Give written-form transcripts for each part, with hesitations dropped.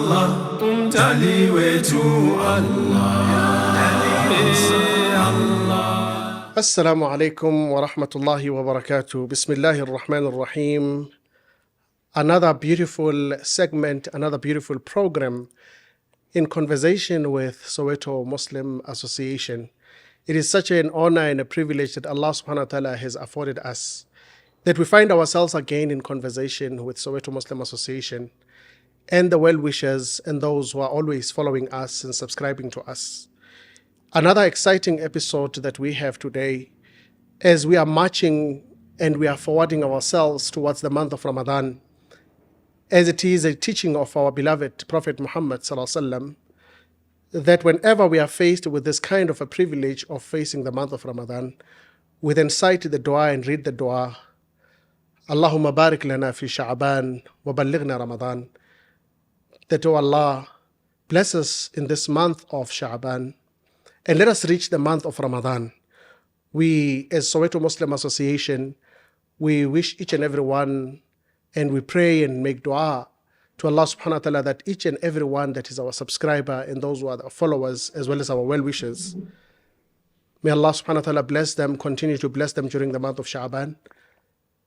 Allah, umdali wetu Allah. Assalamu alaikum wa rahmatullahi wa barakatuh. Bismillahir Rahmanir Rahim. Another beautiful segment, another beautiful program in conversation with Soweto Muslim Association. It is such an honor and a privilege that Allah subhanahu wa ta'ala has afforded us, that we find ourselves again in conversation with Soweto Muslim Association and the well-wishers and those who are always following us and subscribing to us. Another exciting episode that we have today, as we are marching and we are forwarding ourselves towards the month of Ramadan, as it is a teaching of our beloved Prophet Muhammad sallallahu alaihi wasallam, that whenever we are faced with this kind of a privilege of facing the month of Ramadan, we then cite the dua and read the dua, Allahumma barik lana fi Sha'ban wa ballighna Ramadan, that, O Allah, bless us in this month of Sha'ban and let us reach the month of Ramadan. We, as Soweto Muslim Association, we wish each and every one, and we pray and make dua to Allah subhanahu wa ta'ala that each and every one that is our subscriber and those who are our followers as well as our well-wishers, may Allah subhanahu wa ta'ala bless them, continue to bless them during the month of Sha'ban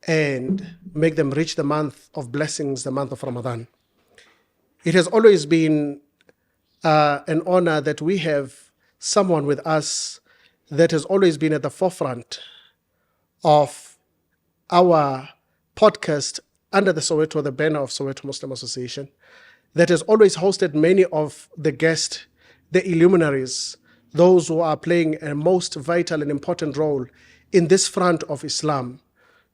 and make them reach the month of blessings, the month of Ramadan. It has always been an honor that we have someone with us that has always been at the forefront of our podcast under the banner of Soweto Muslim Association, that has always hosted many of the guests, the illuminaries, those who are playing a most vital and important role in this front of Islam.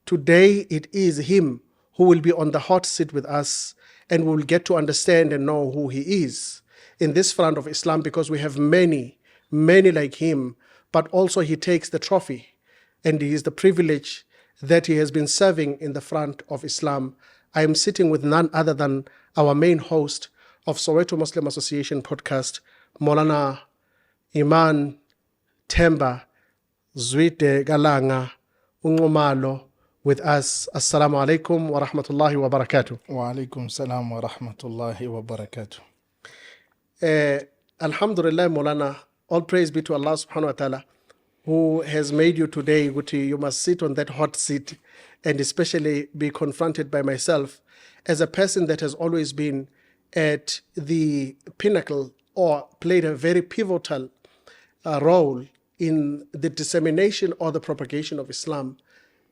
Today it is him who will be on the hot seat with us, and we will get to understand and know who he is in this front of Islam, because we have many like him, but also he takes the trophy and he is the privilege that he has been serving in the front of Islam. I am sitting with none other than our main host of Soweto Muslim Association podcast, Maulana Iman Zwide Galanga Nxumalo, with us. Assalamu alaikum wa rahmatullahi wa barakatuh. Wa alaikum salam wa rahmatullahi wa barakatuh. Alhamdulillah, Maulana, all praise be to Allah subhanahu wa ta'ala, who has made you today, Guti. You must sit on that hot seat and especially be confronted by myself as a person that has always been at the pinnacle or played a very pivotal role in the dissemination or the propagation of Islam.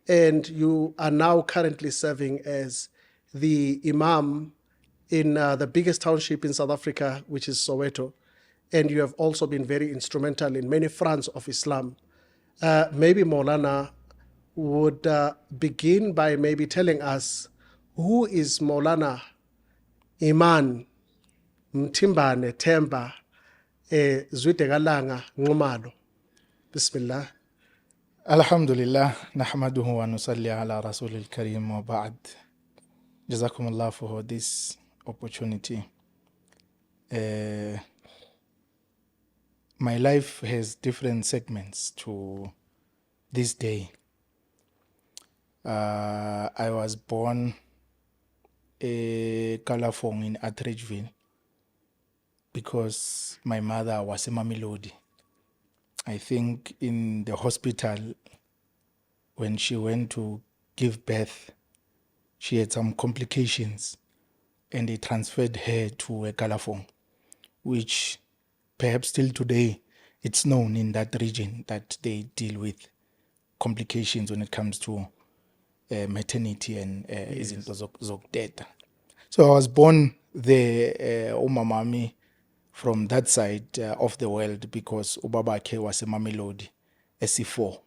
And you are now currently serving as the Imam in the biggest township in South Africa, which is Soweto. And you have also been very instrumental in many fronts of Islam. Maybe Maulana would begin by maybe telling us, who is Maulana Iman Zwide Nxumalo? Bismillah. Alhamdulillah, nahmaduhu wa nusalli ala rasulil kareem wa ba'd. Jazakumullah for this opportunity. My life has different segments to this day. I was born in Kalafong in Atteridgeville because my mother was a Mamelodi. I think in the hospital, when she went to give birth, she had some complications and they transferred her to a Kalafong, which perhaps till today, it's known in that region that they deal with complications when it comes to maternity and izinto zokuteta. So I was born there, umamami, from that side of the world, because ubabakhe was a Mamelodi, SC4,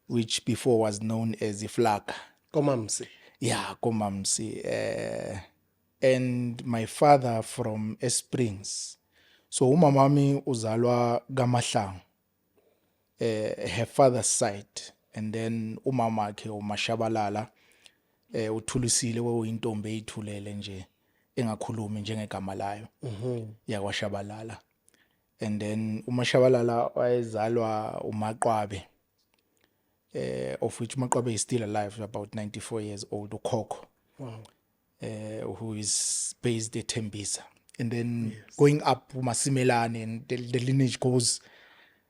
which before was known as Iflaka. Komamsi. Yeah, Komamsi. And my father from Springs. So umamami uzalwa Gamahlang, her father's side, and then umama ke uMashabalala uthulisile weyintombi eyithulele nje engakhulumi njengegama layo yakwaShabalala. And then uMashabalala wayezalwa uMaqwabe, of which Maqwabe is still alive, about 94 years old, uKhokho. Wow. Who is based at Tembisa. and then going up Masimelane, and the lineage goes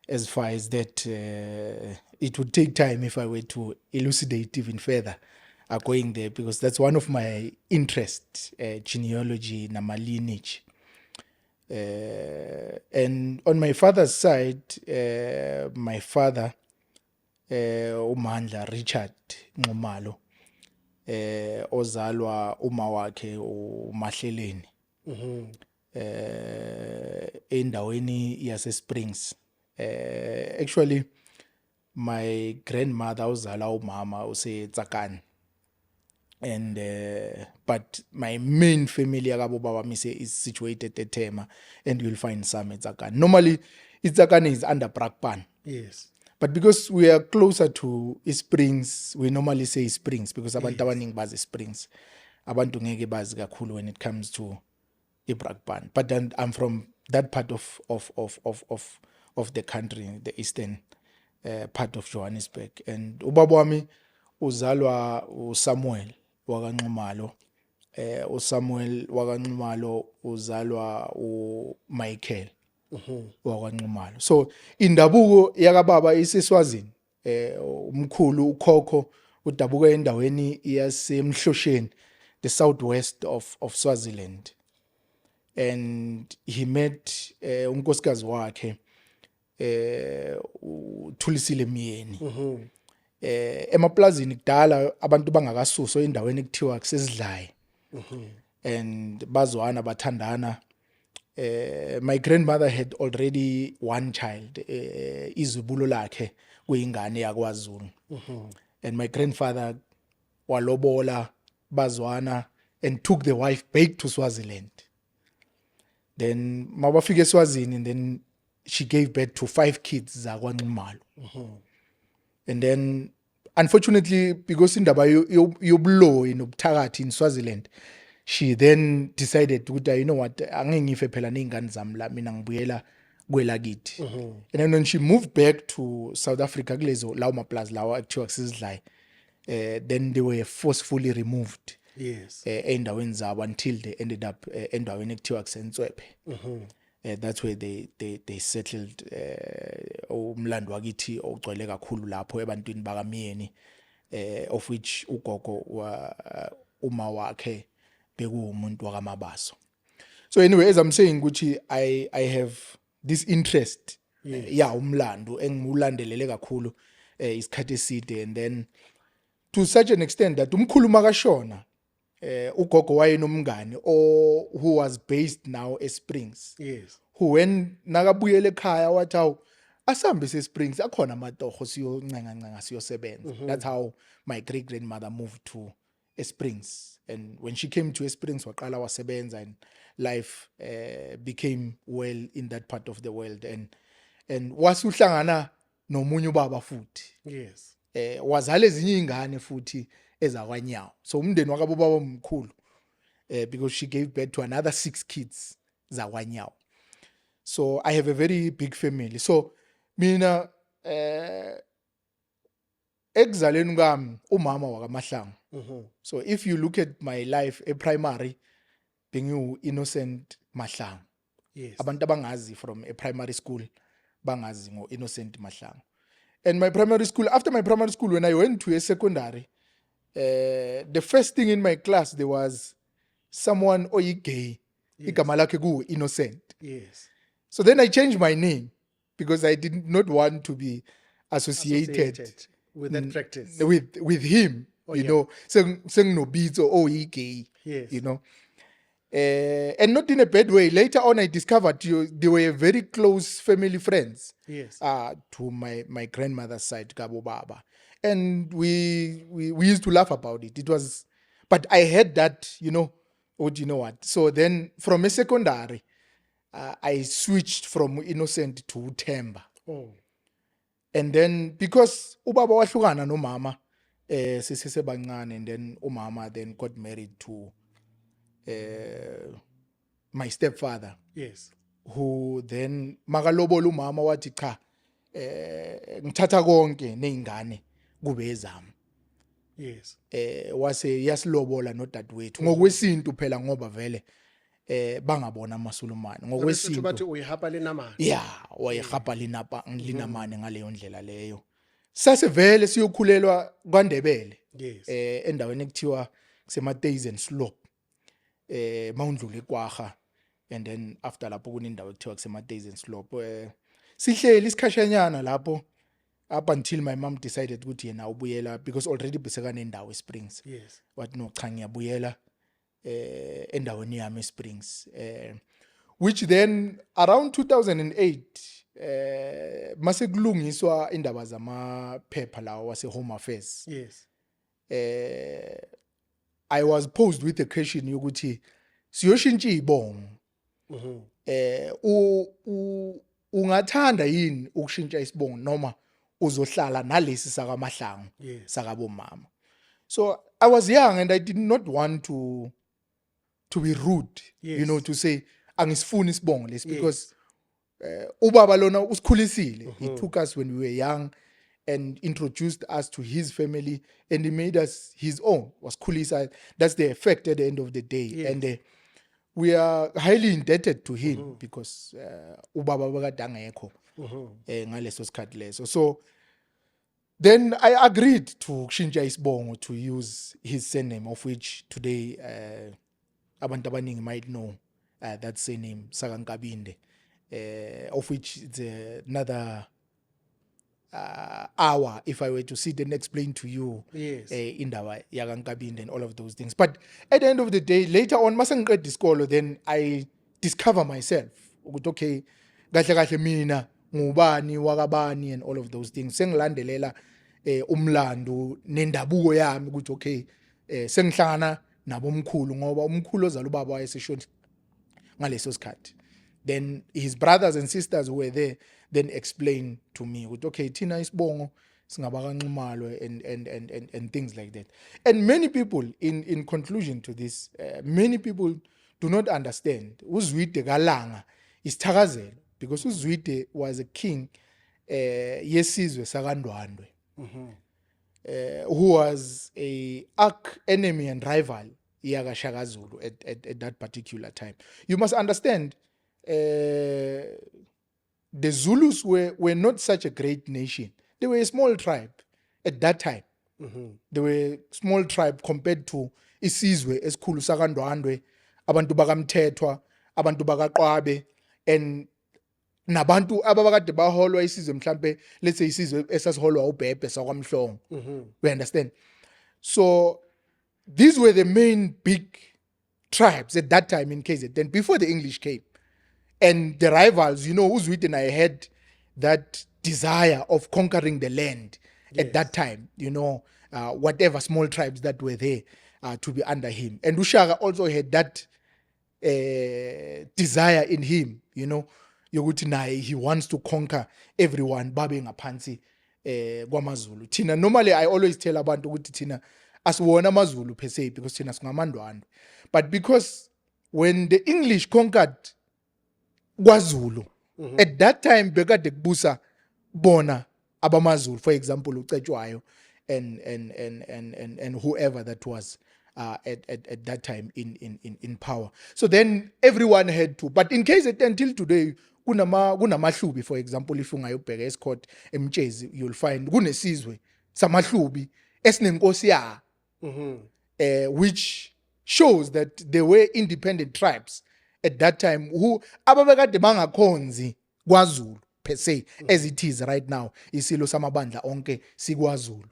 as far as that. It would take time if I were to elucidate even further going there, because that's one of my interests, genealogy, nama lineage. And on my father's side, my father, uMandla Richard Nxumalo, ozalwa uma wakhe uMahleleni, endaweni yase Springs. Actually, my grandmother uzala umama useTsakani, and but my main family yakabo baba mise is situated at Tema, and you'll find some at Tsakani. Normally, Tsakani is under Brakpan. Yes. But because we are closer to Springs, we normally say Springs because abantu abaningi bazi Springs. Abantu ngeke bazi kakhulu when it comes to Brakpan. But then I'm from that part of the country, the eastern part of Johannesburg. And ubaba wami uzalwa uSamuel wakanxumalo. uSamuel wakanxumalo uzalwa uMichael wakanxumalo. So indabuko yakababa iseswazini, umkhulu ukhokho udabuka endaweni yasemhlosheni, the southwest of Swaziland, and he met unkosikazi wakhe uThulisile Miyeni. Emaplazini kudala abantu bangakasuswa endaweni ekuthiwa kusesidlaye, and bazwana bathandana. My grandmother had already one child, izibulo lakhe kuyingane yakwaZulu, and my grandfather walobola bazwana and took the wife back to Swaziland. Then mabafika eSwazini, and then she gave birth to 5 kids zakwaNxumalo. And then unfortunately, because indaba yobulo inobuthakathi in Swaziland, she then decided ukuthi, you know what, angeke ngife phela nezingane zami la, mina ngibuyela kwelakithi. And then when she moved back to South Africa, kulezo lawo maplaza lawa akuthiwa kusesidlaye, then they were forcefully removed. Yes. Endaweni zabo until they ended up endaweni ekuthiwa kusentswephe. That's where they settled. Umlando wakithi ogcwele kakhulu lapho ebantwini bakamiyeni, of which ugogo uma wakhe bekuwumuntu wakamabaso. So anyway, as I'm saying, ukuthi I have this interest, umlando engimulandelele kakhulu isikhathi eside, and then to such an extent that umkhulu makashona, ugogo wayenomngane who was based now eSprings. Yes. Who when nakabuyele ekhaya wathi awu asambe eSprings akhona amatoho siyoncenga siyosebenza. That's how my great grandmother moved to Springs, and when she came to Springs waqala wasebenza, and life became well in that part of the world, and wasuhlangana nomunye ubaba futhi. Yes. Wazale ezinye ingane futhi ezakwanyawo. So umndeni wakabo baba omkhulu, because she gave birth to another 6 kids zakwanyawo. So I have a very big family. So mina ekuzaleni kwami umama wakaMahlangu. So if you look at my life primary, bengu Innocent Mahlangu. Yes. Abantu abangazi from a primary school bangazi ngo Innocent Mahlangu. And my primary school, after my primary school, when I went to a secondary, the first thing in my class, there was someone gay. Igama lakhe ku Innocent. Yes. So then I changed my name because I did not want to be associated with that practice. With him, you know. Senginobizo gay. Yes. You know. And not in a bad way. Later on, I discovered they were very close family friends. Yes. To my grandmother's side, Gabo Baba. And we used to laugh about it. It was, but I had that, you know, you know what? So then from a secondary, I switched from Innocent to Themba. Oh. And then because ubaba wahlukana no mama, sisesebancane, and then umama then got married to my stepfather. Yes. Who then makalobola umama wathi cha, ngithatha konke nezingane kube ezami. Yes. Wase yasilobola nodadewethu ngokwesintu phela, ngoba vele bangabona amasulumane Ngokwesithu ngokwesintu. bathi uyihapa linamani. Yeah, wayehapa linamane ngaleyo ndlela leyo. Sasevele siyokhulelwa kwaNdebele. Yes. Endaweni ekuthiwa kusema-Days and Slope. Mawundlula eKwaga, and then after lapho kunendawo ekuthiwa kusema-Days and Slope. Sihleli isikhashanyana lapho up until my mom decided ukuthi yena ubuyela, because already besekanendawo eSprings. Yes. Wathi no cha ngiyabuyela endaweni yami eSprings. Which then around 2008 mase kulungiswa indaba zamaphepha lawo wase Home Affairs. Yes. I was posed with the question yokuthi siyoshintsha izibongo. Ungathanda yini ukushintsha isibongo noma uzohlala nalesi sakaMahlangu sakabomama? So I was young and I did not want to be rude, you know, to say angisifuni isibongo lesi, because ubaba lona usikhulisile. He took us when we were young and introduced us to his family, and he made us his own. Was khulisa. That's the effect at the end of the day. And we are highly indebted to him because ubaba bekade angekho ngaleso sikhathi leso. So then I agreed to kushintsha isibongo to use his surname, of which today abantu abaningi might know that surname Sakankabinde, of which it's another hour if I were to sit and explain to you indaba yakaNkabinde and all of those things. But at the end of the day, later on masengiqeda isikolo, then I discover myself ukuthi okay, kahle kahle mina ngubani wakabani and all of those things. Sengilandelela umlando nendabuko yami ukuthi okay, sengihlangana nabo umkhulu ngoba umkhulu ozala ubaba wayeseshona ngaleso sikhathi. Then his brothers and sisters who were there then explained to me ukuthi okay, thina isibongo singaba kaNxumalo and things like that. And many people in conclusion to this, many people do not understand uZwide kaLanga isithakazelo, because uZwide was a king yesizwe sakaNdwandwe, who was a arch enemy and rival yakaShaka Zulu at that particular time. You must understand, the Zulus were not such a great nation. They were a small tribe at that time. They were a small tribe compared to isizwe esikhulu sakaNdwandwe, abantu bakaMthethwa, abantu bakaQwabe, and nabantu ababakade baholwa isizwe mhlambe let's say isizwe esasiholwa uBhebhe sakwaMhlongo. We understand. So these were the main big tribes at that time in KZN before the English came. And the rivals, you know, uZwide and I had that desire of conquering the land at that time, you know, whatever small tribes that were there to be under him. And uShaka also had that desire in him, you know, yokuthi naye he wants to conquer everyone babe ngaphansi kwamaZulu. Thina normally I always tell abantu ukuthi thina asiwona amaZulu per se, because thina singamandwandwe. But because when the English conquered KwaZulu, at that time bekade kubusa bona abamaZulu, for example uCetshwayo and whoever that was at that time in power. So then everyone had to, but in case until today kunamahlubi, for example if ungayobheka eScourt eMtshezi, you'll find kunesizwe samahlubi esinenkosi ya, which shows that there were independent tribes at that time who ababekade bangakhonzi kwaZulu per se, as it is right now isilo samabandla onke sikwaZulu.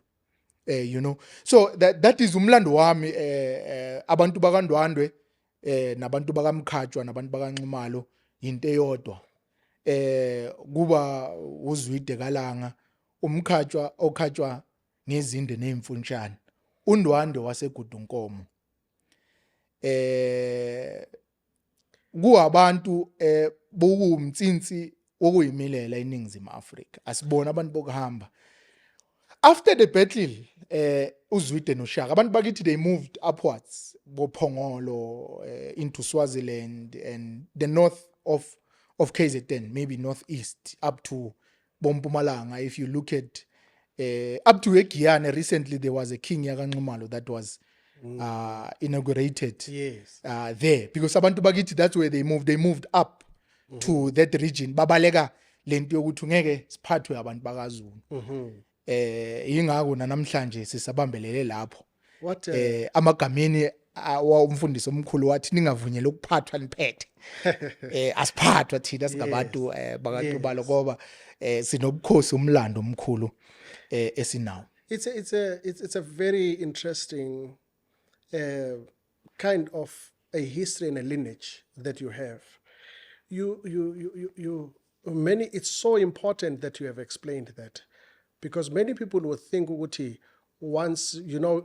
You know, so that is umlando wami, abantu bakaNdwandwe nabantu bakaMkhatshwa nabantu bakaNxumalo into eyodwa. Kuba uZwide kaLanga, uMkhatshwa okhatshwa ngezinde nezimfunshane, uNdwandwe wasegudunkomo. Kuabantu bokumtsinsi okuyimilela eNingizimu Afrika, asibona abantu bokuhamba. After the battle, uZwide noShaka, abantu bakithi they moved upwards, boPhongolo into Swaziland and the north of KZN, maybe northeast up to Mpumalanga. If you look at up to eGiyane, recently there was a king yakaNxumalo that was inaugurated Yes. there, because abantu bakithi, that's where they moved up to that region. Babaleka lento yokuthi ngeke siphathwe abantu bakaZulu. Ingako namhlanje sisabambelele lapho. What Amagameni umfundisi omkhulu wathi ningavunyelwa ukuphathwa niphethe. Asiphathwa thina singabantu bakaNtu balo ngoba sinobukhosi umlando omkhulu esinawo. It's a very interesting kind of a history and a lineage that you have. It's so important that you have explained that, because many people would think ukuthi once,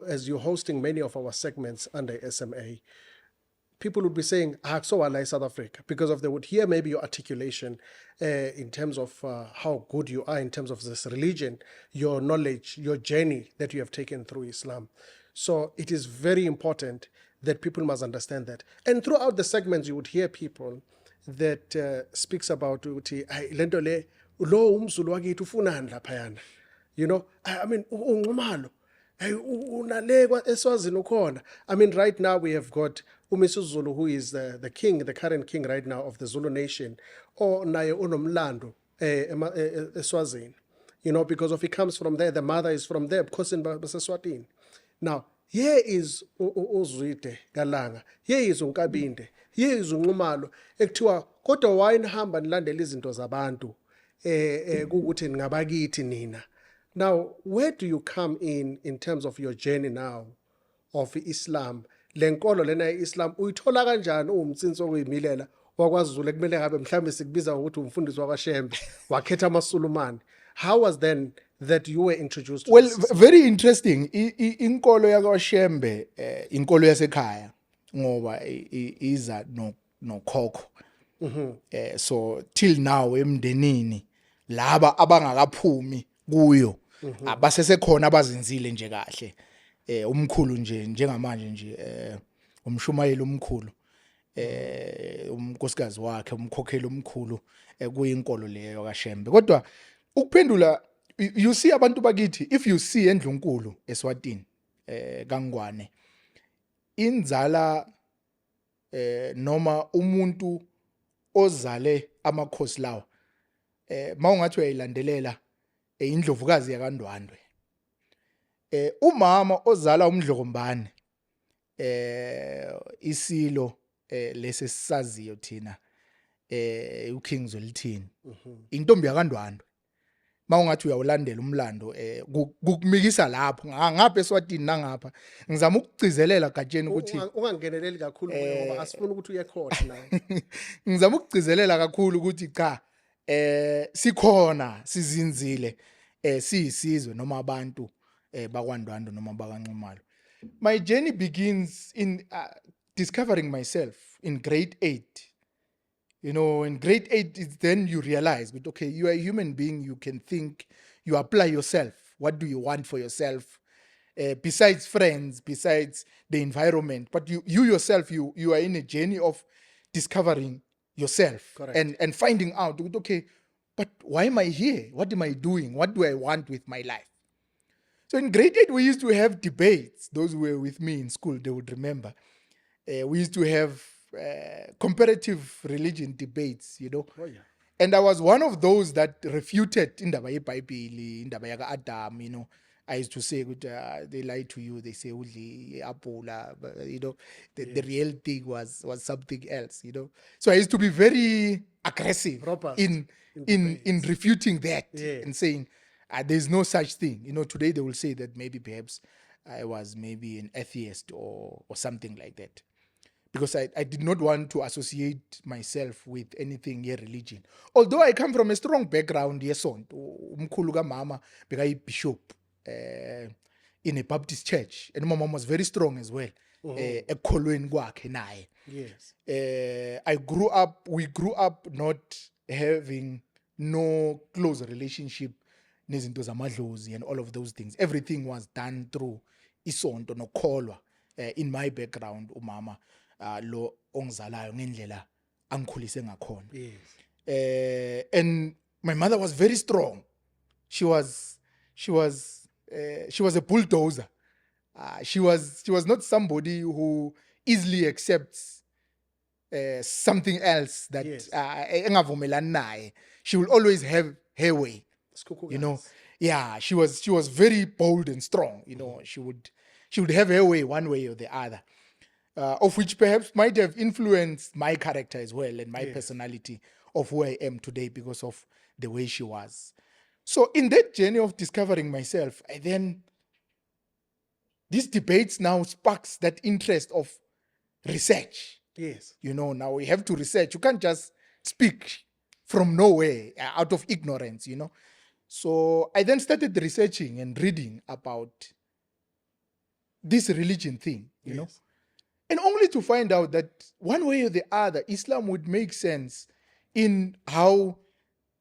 as you're hosting many of our segments under SMA, people would be saying, so I like South Africa, because they would hear maybe your articulation in terms of how good you are in terms of this religion, your knowledge, your journey that you have taken through Islam. So it is very important that people must understand that. And throughout the segments, you would hear people that speaks about lento le lo umZulu wakithi ufunani laphayana. I mean, Nxumalo, unalekwa eSwazini ukhona. I mean, right now we have got uMisuzulu, who is the king, the current king right now of the Zulu nation, or naye unomlando eSwazini. Because he comes from there, the mother is from there, because in Baseswatini. Now, here is uZwide Galanga, here is uNkabinde, here is uNxumalo. Ekuthiwa kodwa wayinihamba nilandela izinto zabantu ukuthi ngabakithi nina. Now, where do you come in terms of your journey now of Islam? Lenkolo lena Islam uyithola kanjani umtsinso oyimilela wakwaZulu ekumele ngabe mhlambe sikubiza ukuthi umfundisi wakwaShembe wakhetha amaSulumane? How was then that you were introduced to this? Very interesting. Inkolo yakwaShembe inkolo yasekhaya ngoba iza nokhokho. So till now emndenini laba abangakaphumi kuyo abasesekhona abazinzile nje kahle. Umkhulu nje njengamanje nje umshumayeli omkhulu umnkosikazi wakhe umkhokheli omkhulu kuyinkolo leyo kaShembe. Kodwa ukuphendula, you see abantu bakithi, if you see eNdlunkulu eSwatini kaNgwane, inzala noma umuntu ozale amakhosi lawa mawungathi uyayilandelela indlovukazi yakaNdwandwe. Umama ozala uMdlokombane isilo lesi sisaziyo thina uKing Zwelithini intombi yakaNdwandwe. Mawungathi uyawulandela umlando kukumikisa lapho ngapha eSwatini nangapha. Ngizama ukugcizelela gatsheni ukuthi ungangeneleli kakhulu ngoba asifuna ukuthi uye khona nawe. Ngizama ukugcizelela kakhulu ukuthi cha sikhona sizinzile siyisizwe noma abantu bakwaNdwandwe noma bakaNxumalo. My journey begins in discovering myself in grade 8. In grade 8 it's then you realize that okay, you are a human being, you can think, you apply yourself. What do you want for yourself? Besides friends, besides the environment, but you yourself, you are in a journey of discovering yourself. Correct. and finding out, okay, but why am I here? What am I doing? What do I want with my life? So in grade 8, we used to have debates. Those who were with me in school, they would remember. We used to have comparative religion debates, Oh, yeah. And I was one of those that refuted indaba yeBhayibheli, indaba yaka Adam, I used to say, they lie to you, they say, udli apula, the real thing was something else, So I used to be very aggressive in refuting that, and saying, there's no such thing. Today they will say that maybe perhaps I was maybe an atheist or something like that. Because I did not want to associate myself with anything here religion. Although I come from a strong background, umkhulu kamama bishop in a Baptist church, and my mom was very strong as well. Ekholweni kwakhe naye. Yes. We grew up not having no close relationship nezinto zamadlozi and all of those things. Everything was done through isonto nokholwa. In my background, umama lo ongizalayo ngendlela angikhulise ngakhona. Yes. And my mother was very strong. She was a bulldozer. She was not somebody who easily accepts something else that Yes. engavumelani naye. She will always have her way. You know, yeah, she was very bold and strong. You know, she would have her way one way or the other, of which perhaps might have influenced my character as well and my personality of who I am today because of the way she was. So in that journey of discovering myself, these debates now sparks that interest of research. Yes. You know, now we have to research. You can't just speak from nowhere out of ignorance, you know. So I then started researching and reading about this religion thing, you know, and only to find out that one way or the other, Islam would make sense in how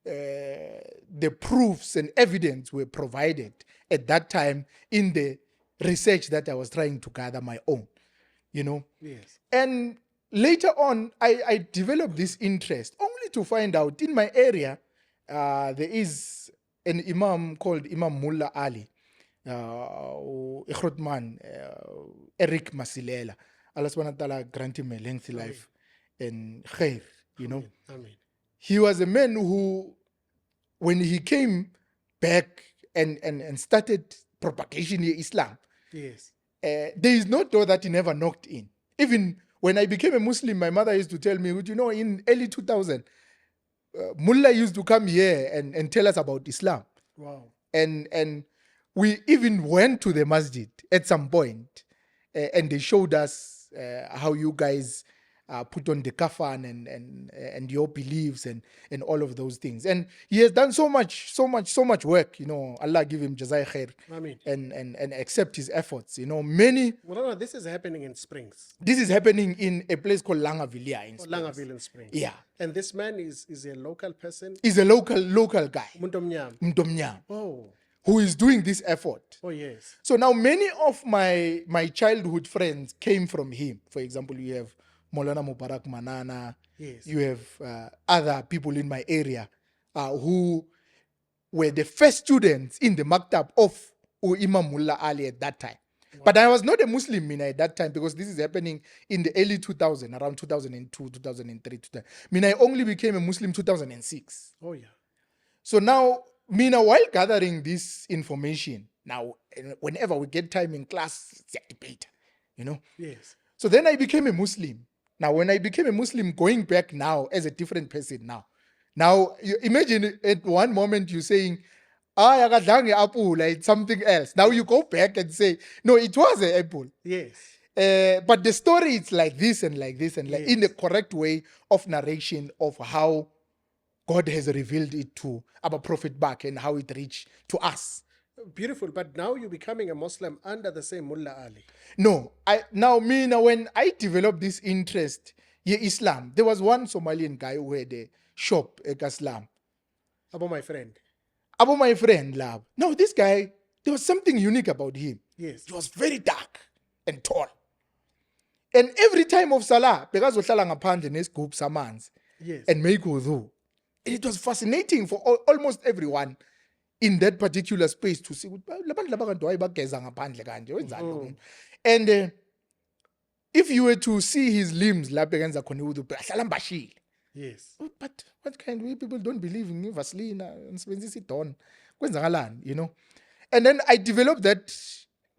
the proofs and evidence were provided at that time in the research that I was trying to gather my own, you know. Yes. And later on, I developed this interest only to find out in my area, there is an Imam called Imam Mullah Ali, Ikhrodman, Eric Masilela. Allah subhanahu wa ta'ala grant him a lengthy life and khair, you know. Amen. He was a man who, when he came back and started propagation in Islam, Yes. there is no door that he never knocked in. Even when I became a Muslim, my mother used to tell me, you know, in early 2000, Mullah used to come here and tell us about Islam. Wow. And we even went to the masjid at some point, and they showed us how you guys put on the kafan and your beliefs and all of those things. And he has done so much work, you know. Allah give him jazai khair. Amen. And accept his efforts, you know. Many. Well, no, this is happening in Springs. This is happening in a place called Langaville in Springs. Langaville in Springs. Yeah. And this man is a local person. He's a local guy. Muntomnyam. Mdomnyam. Oh. Who is doing this effort. Oh, yes. So now many of my childhood friends came from him. For example, you have Maulana Mubarak Manana. Yes. You have other people in my area who were the first students in the maktab of Imam Mullah Ali at that time. Wow. But I was not a Muslim Mina at that time because this is happening in the early 2000s, around 2002, 2003. Mina, I only became a Muslim 2006. Oh, yeah. So now, Mina, while gathering this information, now, whenever we get time in class, it's a debate, you know? Yes. So then I became a Muslim. Now, when I became a Muslim, going back now as a different person now you imagine at one moment you're saying, apple, it's something else. Now you go back and say, no, it was an apple. Yes. But the story is like this and like this and like in the correct way of narration of how God has revealed it to our prophet back and how it reached to us. Beautiful. But now you're becoming a Muslim under the same Mullah Ali. No, when I developed this interest in Islam, there was one Somalian guy who had a shop at Islam. About my friend. Lab. Now this guy, there was something unique about him. Yes. He was very dark and tall. And every time of Salah, because uhlala ngaphandle nesigubhu samanzi and make wudu. And it was fascinating for almost everyone in that particular space to see. And if you were to see his limbs, yes. But what kind of people don't believe in Vaseline and you know? And then I developed that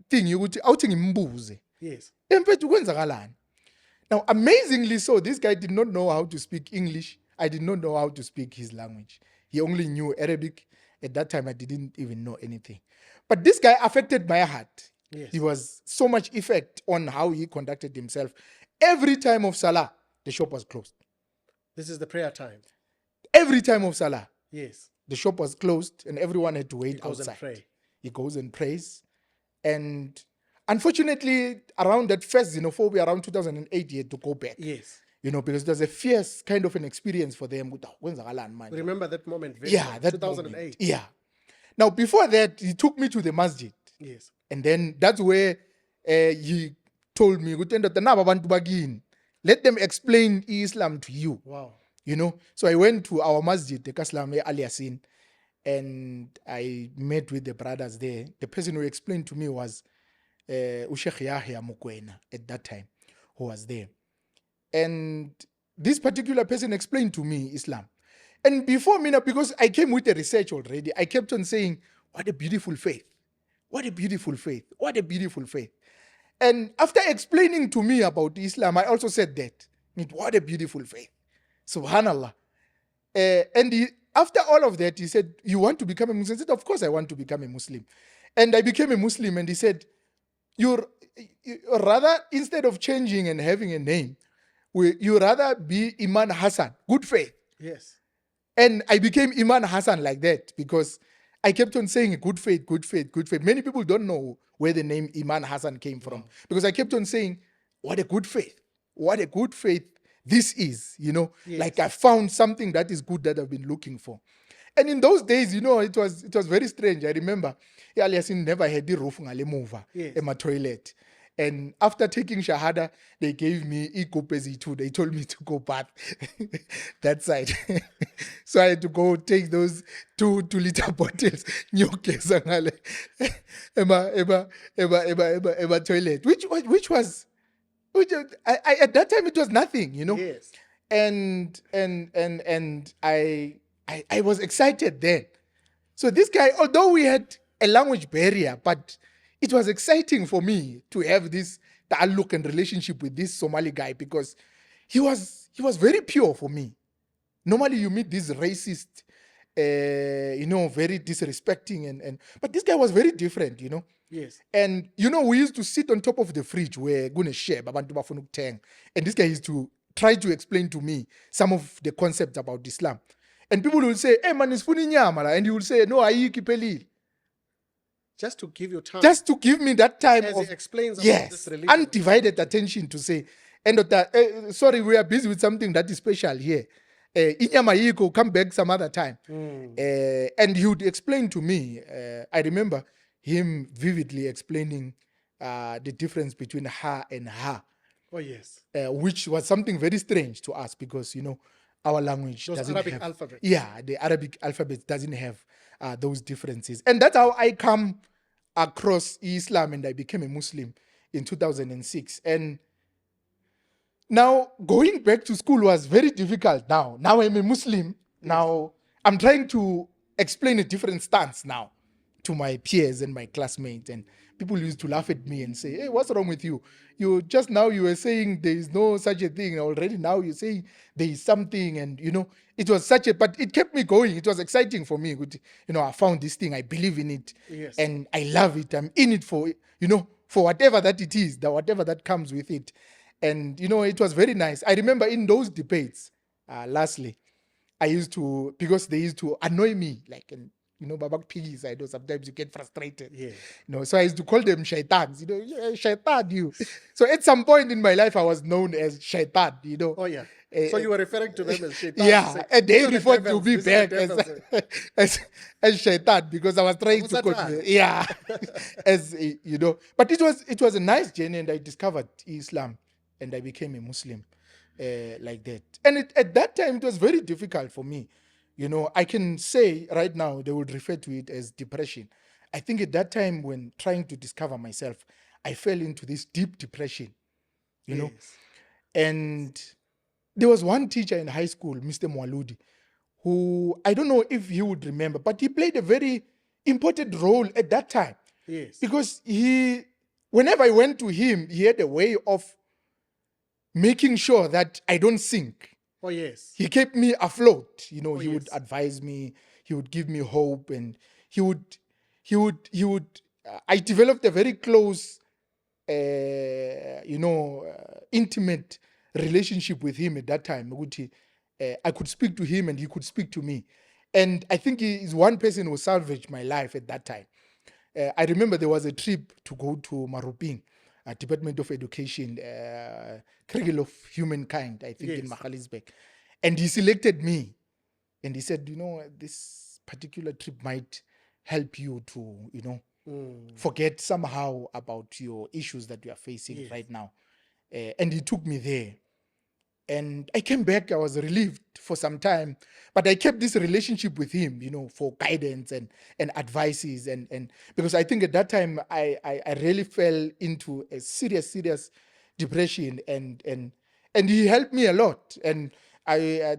thing, Yes. Now, amazingly so, this guy did not know how to speak English. I did not know how to speak his language. He only knew Arabic. At that time, I didn't even know anything. But this guy affected my heart. Yes. He was so much effect on how he conducted himself. Every time of Salah, the shop was closed. This is the prayer time. Every time of Salah, yes, the shop was closed and everyone had to wait outside. And pray. He goes and prays. And unfortunately, around that first xenophobia, around 2008, he had to go back. Yes. You know, because there's a fierce kind of an experience for them. Remember that moment? Yeah, that 2008. Moment. Yeah. Now, before that, he took me to the masjid. Yes. And then that's where he told me, let them explain Islam to you. Wow. You know, so I went to our masjid, the Kaslam Al Yasin, and I met with the brothers there. The person who explained to me was uSheikh Yahya Mokoena at that time, who was there. And this particular person explained to me Islam. And before me, now, because I came with the research already, I kept on saying, what a beautiful faith. What a beautiful faith. What a beautiful faith. And after explaining to me about Islam, I also said that. What a beautiful faith. Subhanallah. After all of that, he said, you want to become a Muslim? I said, of course I want to become a Muslim. And I became a Muslim, and he said, you rather, instead of changing and having a name, you rather be Iman Hassan, good faith. Yes. And I became Iman Hassan like that because I kept on saying good faith, good faith, good faith. Many people don't know where the name Iman Hassan came from because I kept on saying, what a good faith. What a good faith this is, Yes. Like I found something that is good that I've been looking for. And in those days, it was very strange. I remember, Yasin never had the roof in my toilet. And after taking Shahada, they gave me too. They told me to go bath that side. So I had to go take those 2-liter bottles, in my toilet, which was at that time it was nothing, Yes. And I was excited then. So this guy, although we had a language barrier, but it was exciting for me to have this ta'alluq and relationship with this Somali guy because he was very pure for me. Normally you meet this racist, very disrespecting but this guy was very different, Yes. And we used to sit on top of the fridge where gonna share babantu bafuna ukuthenga, and this guy used to try to explain to me some of the concepts about Islam. And people will say, hey man, it's funi nyama, and he will say, no, ayiki pelili. Just to give you time. Just to give me that time as of, he explains about yes, this religion. undivided attention to say, sorry, we are busy with something that is special here. Inyama yiko, come back some other time. And he would explain to me, I remember him vividly explaining the difference between ha and ha. Oh, yes. Which was something very strange to us because, our language Those doesn't Arabic have... alphabet. Yeah, the Arabic alphabet doesn't have those differences. And that's how I come across Islam and I became a Muslim in 2006. And now going back to school was very difficult now. Now I'm a Muslim. Yes. Now I'm trying to explain a different stance now to my peers and my classmates, and people used to laugh at me and say, hey, what's wrong with you? You were saying there is no such a thing already. Now you say there is something, and it was but it kept me going. It was exciting for me. I found this thing. I believe in it. Yes. And I love it. I'm in it for whatever that it is, whatever that comes with it. And, it was very nice. I remember in those debates, lastly, I used to, because they used to annoy me, like, Babak piggies, I know sometimes you get frustrated. Yeah. So I used to call them shaitans, shaitan, you. So at some point in my life, I was known as shaitan, Oh, yeah. So you were referring to them as shaitan? Yeah, a day before to be back as shaitan, because I was trying to coach, yeah, as But it was a nice journey, and I discovered Islam, and I became a Muslim like that. And at that time, it was very difficult for me. I can say right now, they would refer to it as depression. I think at that time, when trying to discover myself, I fell into this deep depression, Yes. And there was one teacher in high school, Mr. Mwaludi, who, I don't know if he would remember, but he played a very important role at that time. Yes. Because whenever I went to him, he had a way of making sure that I don't sink. Oh, yes. He kept me afloat. He yes. would advise me. He would give me hope, and he would. I developed a very close, intimate relationship with him at that time. I could speak to him, and he could speak to me. And I think he is one person who salvaged my life at that time. I remember there was a trip to go to Maruping, Department of Education, Cradle of Humankind, I think, in Magaliesberg. And he selected me. And he said, this particular trip might help you to, forget somehow about your issues that you are facing right now. And he took me there. And I came back, I was relieved for some time, but I kept this relationship with him, for guidance and advices. And because I think at that time, I really fell into a serious depression, and he helped me a lot. And I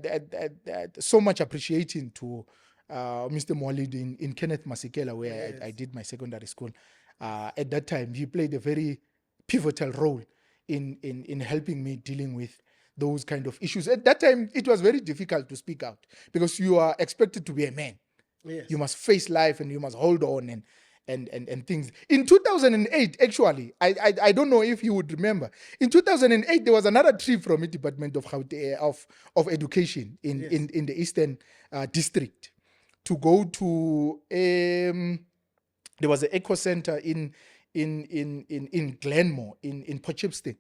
so much appreciating to Mr. Mwalid in Kenneth Masekela, where I did my secondary school. At that time, he played a very pivotal role in helping me dealing with those kind of issues. At that time, it was very difficult to speak out because you are expected to be a man. Yes. You must face life and you must hold on and things. In 2008, actually, I don't know if you would remember. In 2008, there was another trip from the Department of Education in the Eastern District to go to there was an eco center in Glenmore in Potchefstroom.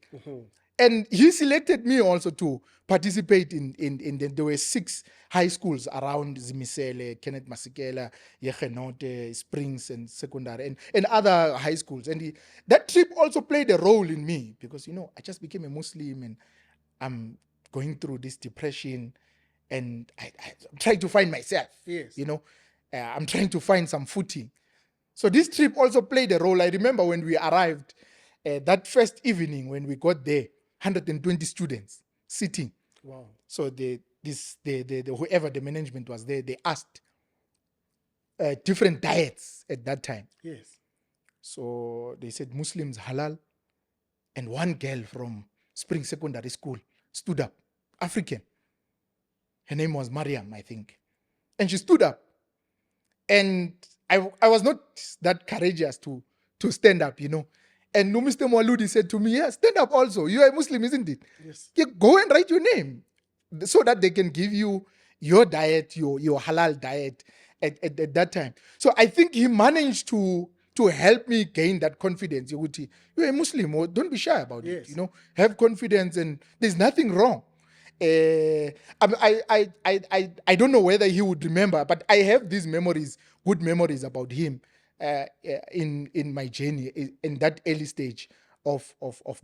And he selected me also to participate in there were 6 high schools around Zimisele, Kenneth Masekela, Yegenote, Springs, and secondary, and other high schools. And that trip also played a role in me because, I just became a Muslim and I'm going through this depression and I'm trying to find myself. Yes. I'm trying to find some footing. So this trip also played a role. I remember when we arrived, that first evening when we got there, 120 students sitting. Wow. So whoever the management was there, they asked different diets at that time. Yes. So they said Muslims halal, and one girl from Spring Secondary School stood up, African. Her name was Mariam, I think. And she stood up. And I was not that courageous to stand up, And Mr. Mwaludi said to me, stand up also. You are a Muslim, isn't it? Yes. Go and write your name so that they can give you your diet, your halal diet at that time. So I think he managed to help me gain that confidence. You're a Muslim, or don't be shy about it. Have confidence, and there's nothing wrong. I don't know whether he would remember, but I have these memories, good memories about him in my journey in that early stage of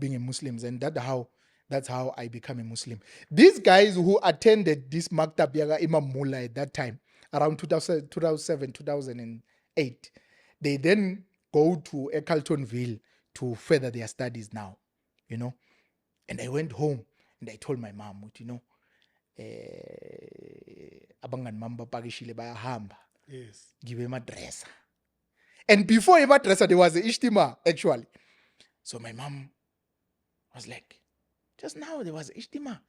being a Muslim, and that's how I became a Muslim. These guys who attended this Maktab Yaga Imam Mullah at that time, around 2007, 2008, they then go to Ecclestonville to further their studies now, And I went home and I told my mom, abangani mama bapakishile bayahamba. Yes. Give him a dresser. And before a dresser, there was a ishtima, actually. So my mom was like, just now there was a ishtima.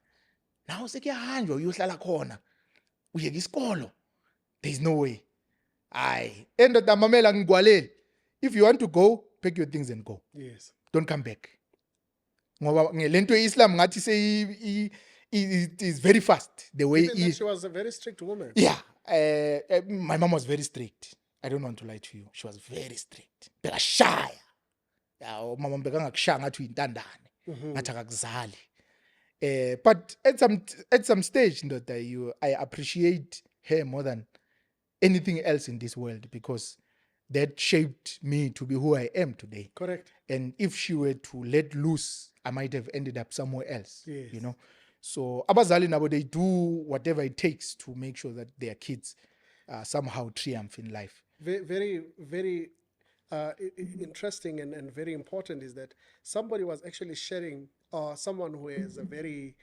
Now sekuyahanjwa uyohlala khona. Uyeka isikolo. There is no way. Endoda mamela ngigwaleli. If you want to go, pack your things and go. Yes. Don't come back. Ngoba ngelento Islam ngathi say it is very fast the way she was a very strict woman. Yeah. My mom was very strict. I don't want to lie to you. She was very strict. Bekashaya. Mama bekangakushaya ngathi uyintandane. Ngathi akakuzali. But at some stage, I appreciate her more than anything else in this world because that shaped me to be who I am today. Correct. And if she were to let loose, I might have ended up somewhere else. Yes. So abazali nabo, they do whatever it takes to make sure that their kids somehow triumph in life. Very, very interesting and very important is that somebody was actually sharing, someone who has a very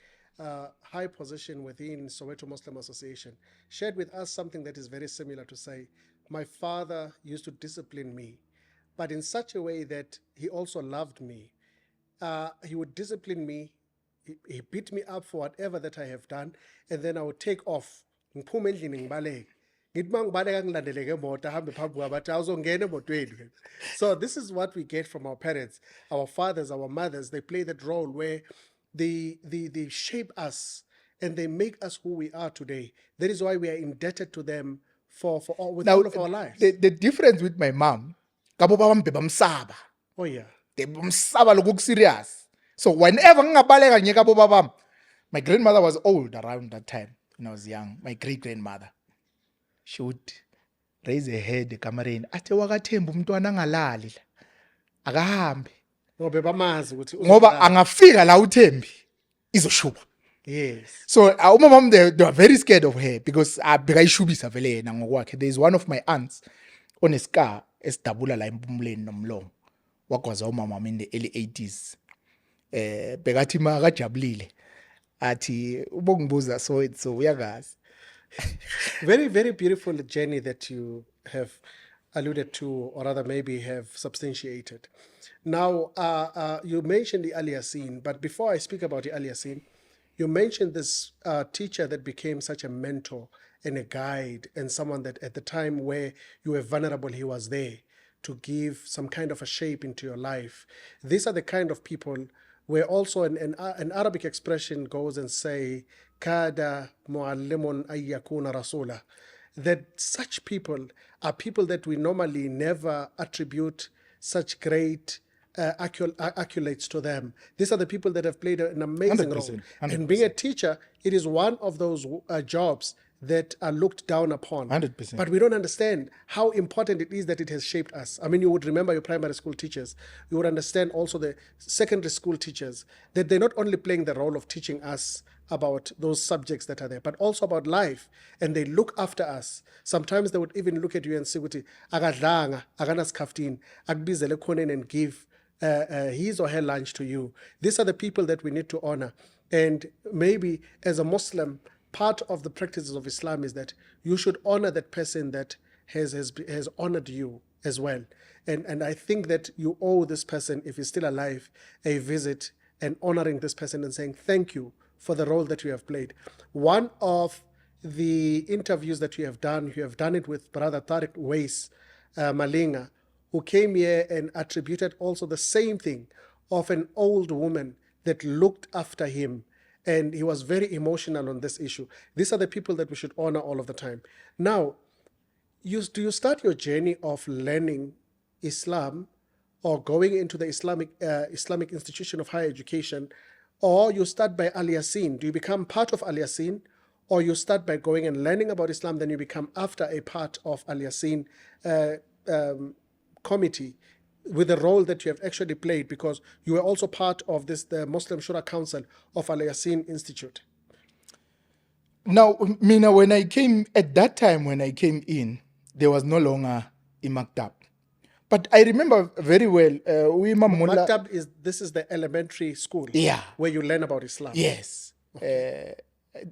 high position within Soweto Muslim Association, shared with us something that is very similar to say, my father used to discipline me, but in such a way that he also loved me. He would discipline me. He beat me up for whatever that I have done, and then I would take off. So this is what we get from our parents, our fathers, our mothers. They play that role where they shape us and they make us who we are today. That is why we are indebted to them for all of our lives. The difference with my mom, kabo babam bebamsaba. Oh yeah. Bebamsaba lokuk serious. So whenever ngabaleka nye kabo babam, my grandmother was old around that time when I was young. My great grandmother, she would raise her head ekamareni athi wakathemba umntwana angalali la akahambe Ngoba bamazi ukuthi ngoba angafika la uThembi izoshuba. Yes. So my mom, they were very scared of her because there's one of my aunts on a scar estabula la empumuleni nomlomo wagwaza umama in the early 80s. Bekathi makajabulile athi ubongibuza so uyakazi. Very, very beautiful journey that you have alluded to, or rather maybe have substantiated. Now, you mentioned the earlier scene, but before I speak about the earlier scene, you mentioned this teacher that became such a mentor and a guide, and someone that at the time where you were vulnerable, he was there to give some kind of a shape into your life. These are the kind of people where also an Arabic expression goes and say, Kada muallimun ayyakuna rasula. That such people are people that we normally never attribute such great accolades to them. These are the people that have played an amazing 100%, role. 100%. And being a teacher, it is one of those jobs that are looked down upon. 100%. But we don't understand how important it is that it has shaped us. I mean, you would remember your primary school teachers. You would understand also the secondary school teachers, that they're not only playing the role of teaching us about those subjects that are there, but also about life. And they look after us. Sometimes they would even look at you and say, "Akadlanga, akanaskaftin, akubizele khoneni," and give his or her lunch to you. These are the people that we need to honor. And maybe as a Muslim, part of the practices of Islam is that you should honor that person that has honored you as well. And I think that you owe this person, if he's still alive, a visit and honoring this person and saying thank you for the role that you have played. One of the interviews that you have done it with Brother Tariq Weiss Malinga, who came here and attributed also the same thing of an old woman that looked after him. And he was very emotional on this issue. These are the people that we should honor all of the time. Now, do you start your journey of learning Islam or going into the Islamic institution of higher education, or you start by Al Yasin? Do you become part of Al Yasin, or you start by going and learning about Islam, then you become after a part of Al Yasin committee, with the role that you have actually played, because you were also part of the Muslim Shura Council of Al Yasin Institute? Now, Mina, when I came in, there was no longer a maktab. But I remember very well, Maktab is the elementary school, yeah, where you learn about Islam. Yes. Okay.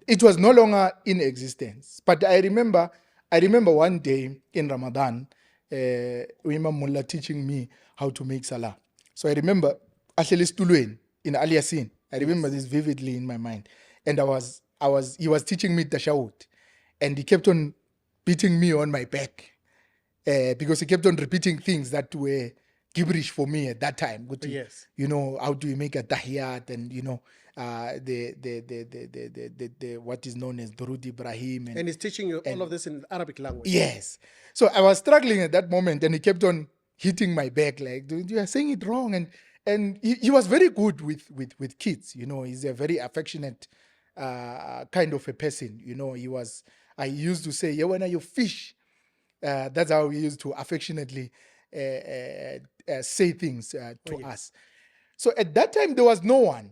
It was no longer in existence. But I remember one day in Ramadan, Imam Mullah teaching me how to make salah. So I remember Asheli Stulwen in Al Yasin. I remember this vividly in my mind. And he was teaching me tashahud. And he kept on beating me on my back. Because he kept on repeating things that were gibberish for me at that time. Yes. You know, how do you make a tahiyat, and you know, the what is known as Durud Ibrahim, and he's teaching you all of this in Arabic language. Yes. So I was struggling at that moment, and he kept on hitting my back like, you are saying it wrong. And he was very good with kids. You know, he's a very affectionate kind of a person. You know, I used to say, yeah, when are you fish? That's how we used to affectionately say things to us. So at that time, there was no one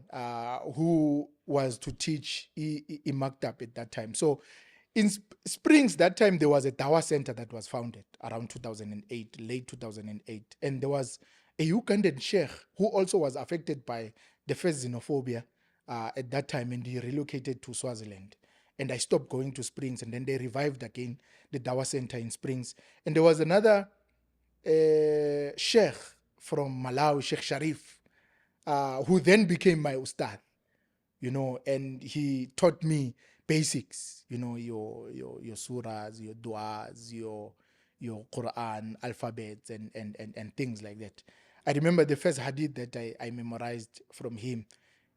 who was to teach Maktab at that time. So in Springs, that time, there was a Dawah center that was founded around 2008, late 2008. And there was a Ugandan sheikh who also was affected by the first xenophobia at that time, and he relocated to Swaziland. And I stopped going to Springs, and then they revived again the Dawah Center in Springs. And there was another sheikh from Malawi, Sheikh Sharif, who then became my ustad, you know, and he taught me basics, you know, your surahs, your du'as, your Quran, alphabets, and things like that. I remember the first hadith that I memorized from him.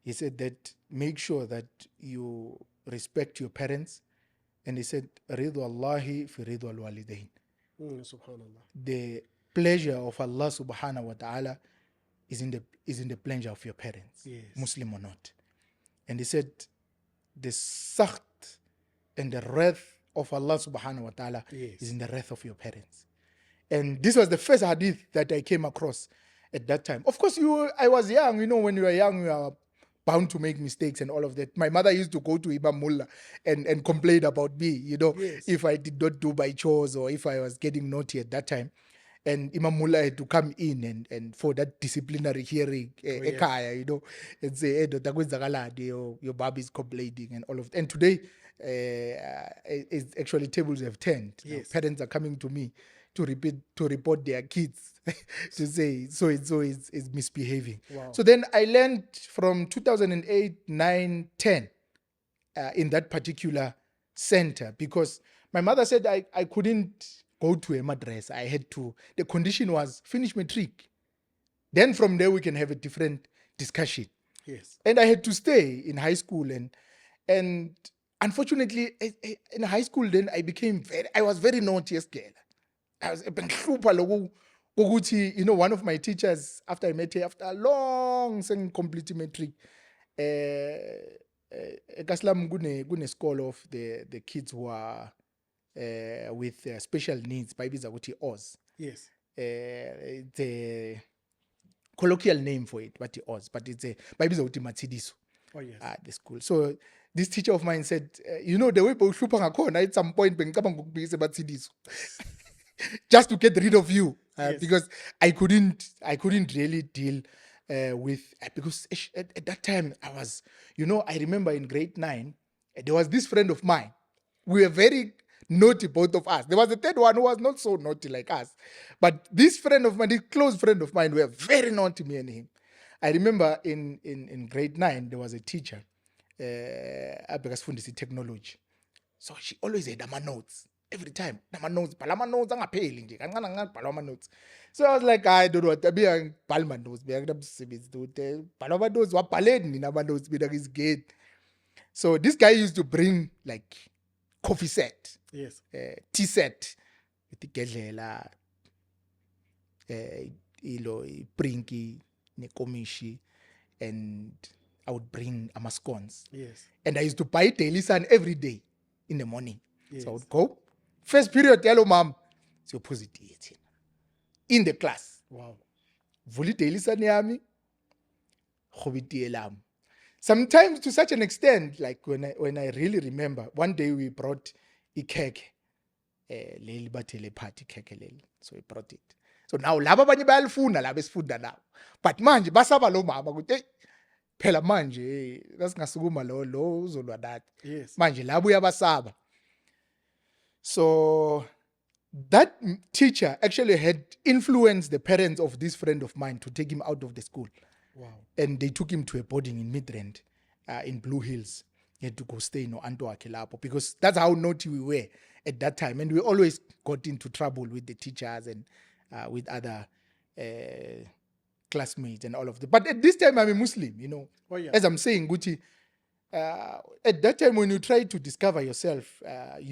He said that make sure that you respect your parents, and he said, "Ridwa Allahi fi ridwa al-walidain." Subhanallah. The pleasure of Allah subhanahu wa ta'ala is in the pleasure of your parents, yes, Muslim or not. And he said, the sakht and the wrath of Allah subhanahu wa ta'ala, yes, is in the wrath of your parents. And this was the first hadith that I came across at that time. Of course, I was young. You know, when you are young, you are bound to make mistakes and all of that. My mother used to go to Imam Mullah and complain about me, Yes. if I did not do my chores or if I was getting naughty at that time. And Imam Mullah had to come in and for that disciplinary hearing, ekhaya, and say, hey, Dr. Kwenzakalani, your baby is complaining and all of that. And today, it's actually tables have turned. Now, parents are coming to me to report their kids to say so is misbehaving. Wow. So then I learned from 2008, 9, 10 in that particular center because my mother said I couldn't go to a madrasa. I had to. The condition was finish matric. Then from there we can have a different discussion. Yes. And I had to stay in high school and unfortunately in high school then I was very naughty as girl. I was one of my teachers after I met her after a long complete matric Kaslam gune school of the kids who are with special needs bayibiza ukuthi Oz. Yes. The colloquial name for it but Oz, but it's a bayibiza ukuthi Matsidiso. Oh yes. At the school. So this teacher of mine said, the way bowuhlupha ngakhona at some point bengicabanga ukubuyisa Matsidiso. Just to get rid of you because I couldn't really deal with because at that time I was I remember in grade 9 there was this friend of mine. We were very naughty, both of us. There was a third one who was not so naughty like us, but this friend of mine, this close friend of mine, were very naughty, me and him. I remember in grade 9 there was a teacher abekasifundisa technology, so she always had ama notes. Every time, bhala ama-notes angapheli nje kancane kancane bhala ama-notes. So I was like, I don't know what bhala ama-notes beyakunamsebenzi dude bhala ama-notes wabhaleni nina ama-notes mina ngizigeni. So this guy used to bring like coffee set, yes, tea set with igedlela, iprinki nekomishi, and I would bring ama-scones. Yes. And I used to buy Daily Sun every day in the morning. Yes. So I would go. First period, hello, mom. So positive in the class. Wow. Vuli Daily Sun yami. Sometimes to such an extent, like when I really remember, one day we brought a cake. Leli bathele party cake leli. So we brought it. So now laba abanye bayalifunda laba esifunda nawo. But manje basaba lo mama ukuthi hey phela manje lasingasukuma lo uzolwa nathi. Yes. Manje labo uyabasaba. So that teacher actually had influenced the parents of this friend of mine to take him out of the school. Wow. And they took him to a boarding in Midrand, in Blue Hills. He had to go stay in Anto Akilapo because that's how naughty we were at that time. And we always got into trouble with the teachers and with other classmates and all of that. But at this time, I'm a Muslim, Oh, yeah. As I'm saying, Gucci, at that time when you try to discover yourself, I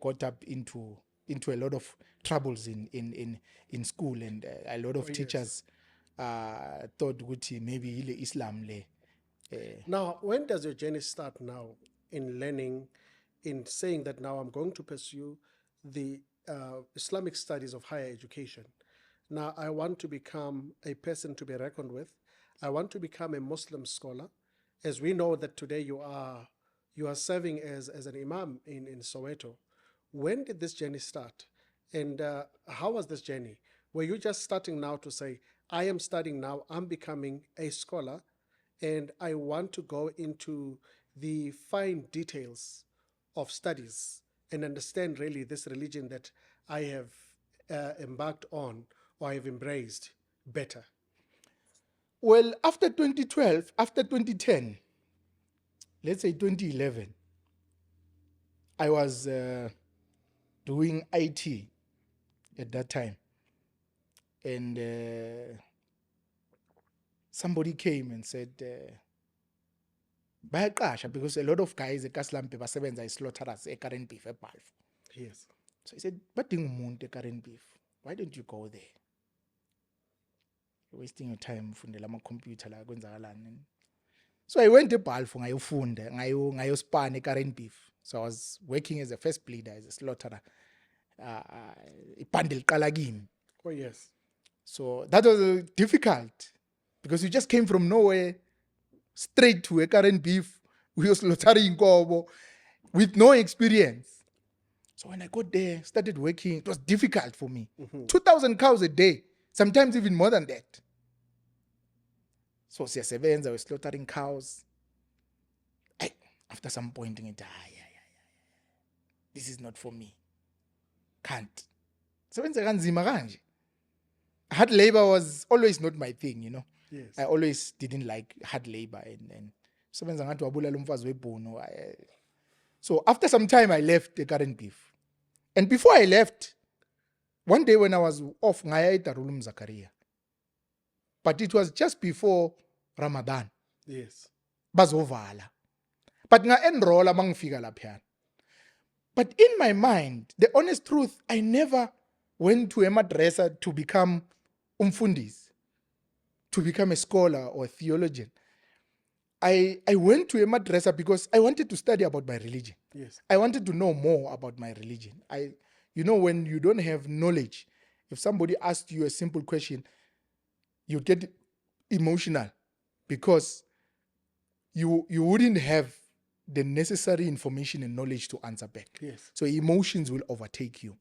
got up into a lot of troubles in school, and a lot of teachers thought Gucci maybe ile Islam le. Now, when does your journey start now in learning, in saying that now I'm going to pursue the Islamic Studies of higher education? Now, I want to become a person to be reckoned with. I want to become a Muslim scholar. As we know that today you are serving as an Imam in Soweto. When did this journey start? And how was this journey? Were you just starting now to say, I am studying now, I'm becoming a scholar, and I want to go into the fine details of studies and understand really this religion that I have embarked on or I have embraced better? Well, after 2012, after 2010, let's say 2011, I was doing IT at that time. And somebody came and said, bayaqasha, because a lot of guys eKaslampe basebenza islaughterers eKaren Beef eBalfour. Yes. So he said, badinga umuntu eKaren Beef. Why don't you go there? You're wasting your time fundela ama-computer la kwenzakalani. So I went to eBalfour ngayofunda, ngayospan eKaren Beef. So I was working as a first bleeder, as a slaughterer. Ibhande liqala kimi. Oh, yes. So that was difficult because you just came from nowhere. straight to a current beef, slaughtering inkomo with no experience. So when I got there, started working, it was difficult for me. 2,000 cows a day, sometimes even more than that. So siyasebenza, I was slaughtering cows. After some point, this is not for me. Can't. Sebenza kanzima kanje. Hard labor was always not my thing, Yes. I always didn't like hard labor and sebenza ngathi wabulala umfazi webhono. So after some time I left the current beef. And before I left, one day when I was off ngaya eDarul Zakaria. But it was just before Ramadan. Yes. Bazovala. But nga-enrolla mangifika lapha. But in my mind, the honest truth, I never went to a madrasa to become umfundis, to become a scholar or a theologian. I went to a madrasa because I wanted to study about my religion. Yes. I wanted to know more about my religion. When you don't have knowledge, if somebody asked you a simple question, you get emotional because you wouldn't have the necessary information and knowledge to answer back. Yes. So emotions will overtake you.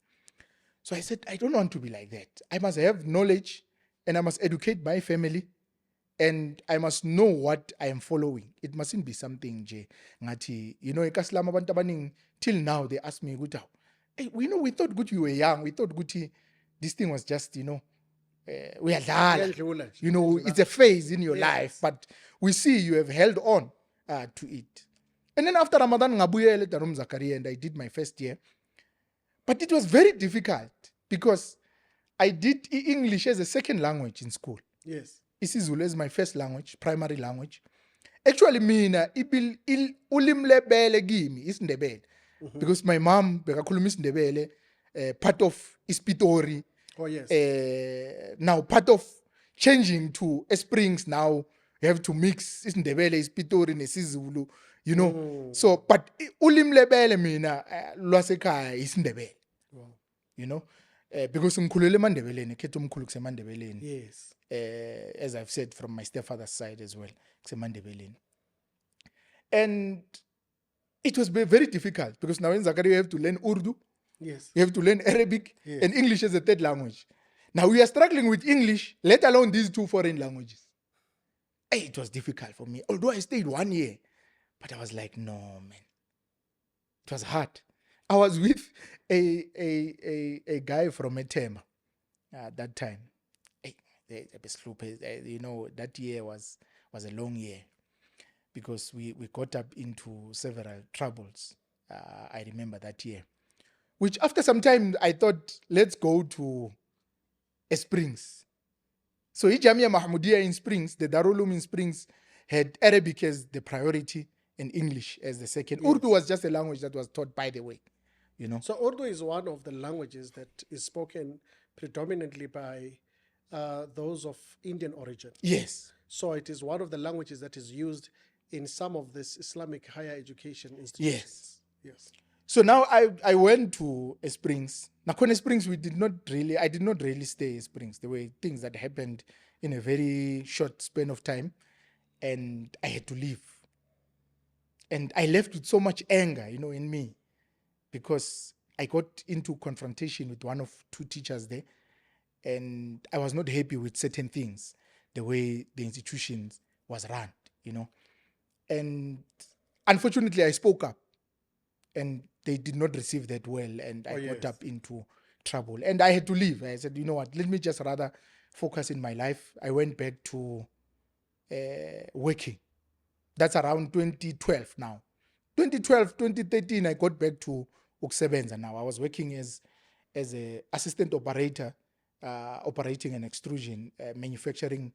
So I said, I don't want to be like that. I must have knowledge and I must educate my family and I must know what I am following. It mustn't be something nje ngathi, eKaSlam abantu abaningi till now they ask me ukuthi, hey, we thought good you were young. We thought good this thing was just, uyadlala. It's a phase in your life, but we see you have held on to it. And then after Ramadan, ngabuyela eDarul Zakaria and I did my first year. But it was very difficult because I did English as a second language in school. Yes. isiZulu as my first language, primary language. Actually, mina ulimi lebele kimi isiNdebele because my mom bekakhuluma isiNdebele, part of Ispitori. Oh yes. Now part of changing to Springs now you have to mix isiNdebele, Ispitori nesiZulu, So but ulimi lebele mina lwasekhaya isiNdebele. Wow. Because ngikhulele eMandebeleni, ekhetho omkhulu kuseMandebeleni. Yes. As I've said from my stepfather's side as well, kuseMandebeleni. And it was very difficult because now in Zakaria you have to learn Urdu, Yes. you have to learn Arabic, Yes. and English as a third language. Now we are struggling with English, let alone these two foreign languages. It was difficult for me, although I stayed 1 year. But I was like, no, man. It was hard. I was with a guy from Etema at that time. That year was a long year because we got up into several troubles. I remember that year. Which after some time, I thought, let's go to Springs. So Jamia Mahmudia in Springs, the Darul Uloom in Springs, had Arabic as the priority and English as the second. Yes. Urdu was just a language that was taught by the way, So Urdu is one of the languages that is spoken predominantly by those of Indian origin. Yes. So it is one of the languages that is used in some of this Islamic higher education institutions. Yes. So now I went to Springs. Nakone Springs, I did not really stay in Springs. There were things that happened in a very short span of time and I had to leave. And I left with so much anger, in me because I got into confrontation with one of two teachers there and I was not happy with certain things, the way the institution was run, And unfortunately, I spoke up and they did not receive that well and I got up into trouble. And I had to leave. I said, you know what, let me just rather focus in my life. I went back to working. That's around 2012 now. 2012, 2013, I got back to ukusebenza now. I was working as an assistant operator, operating an extrusion, manufacturing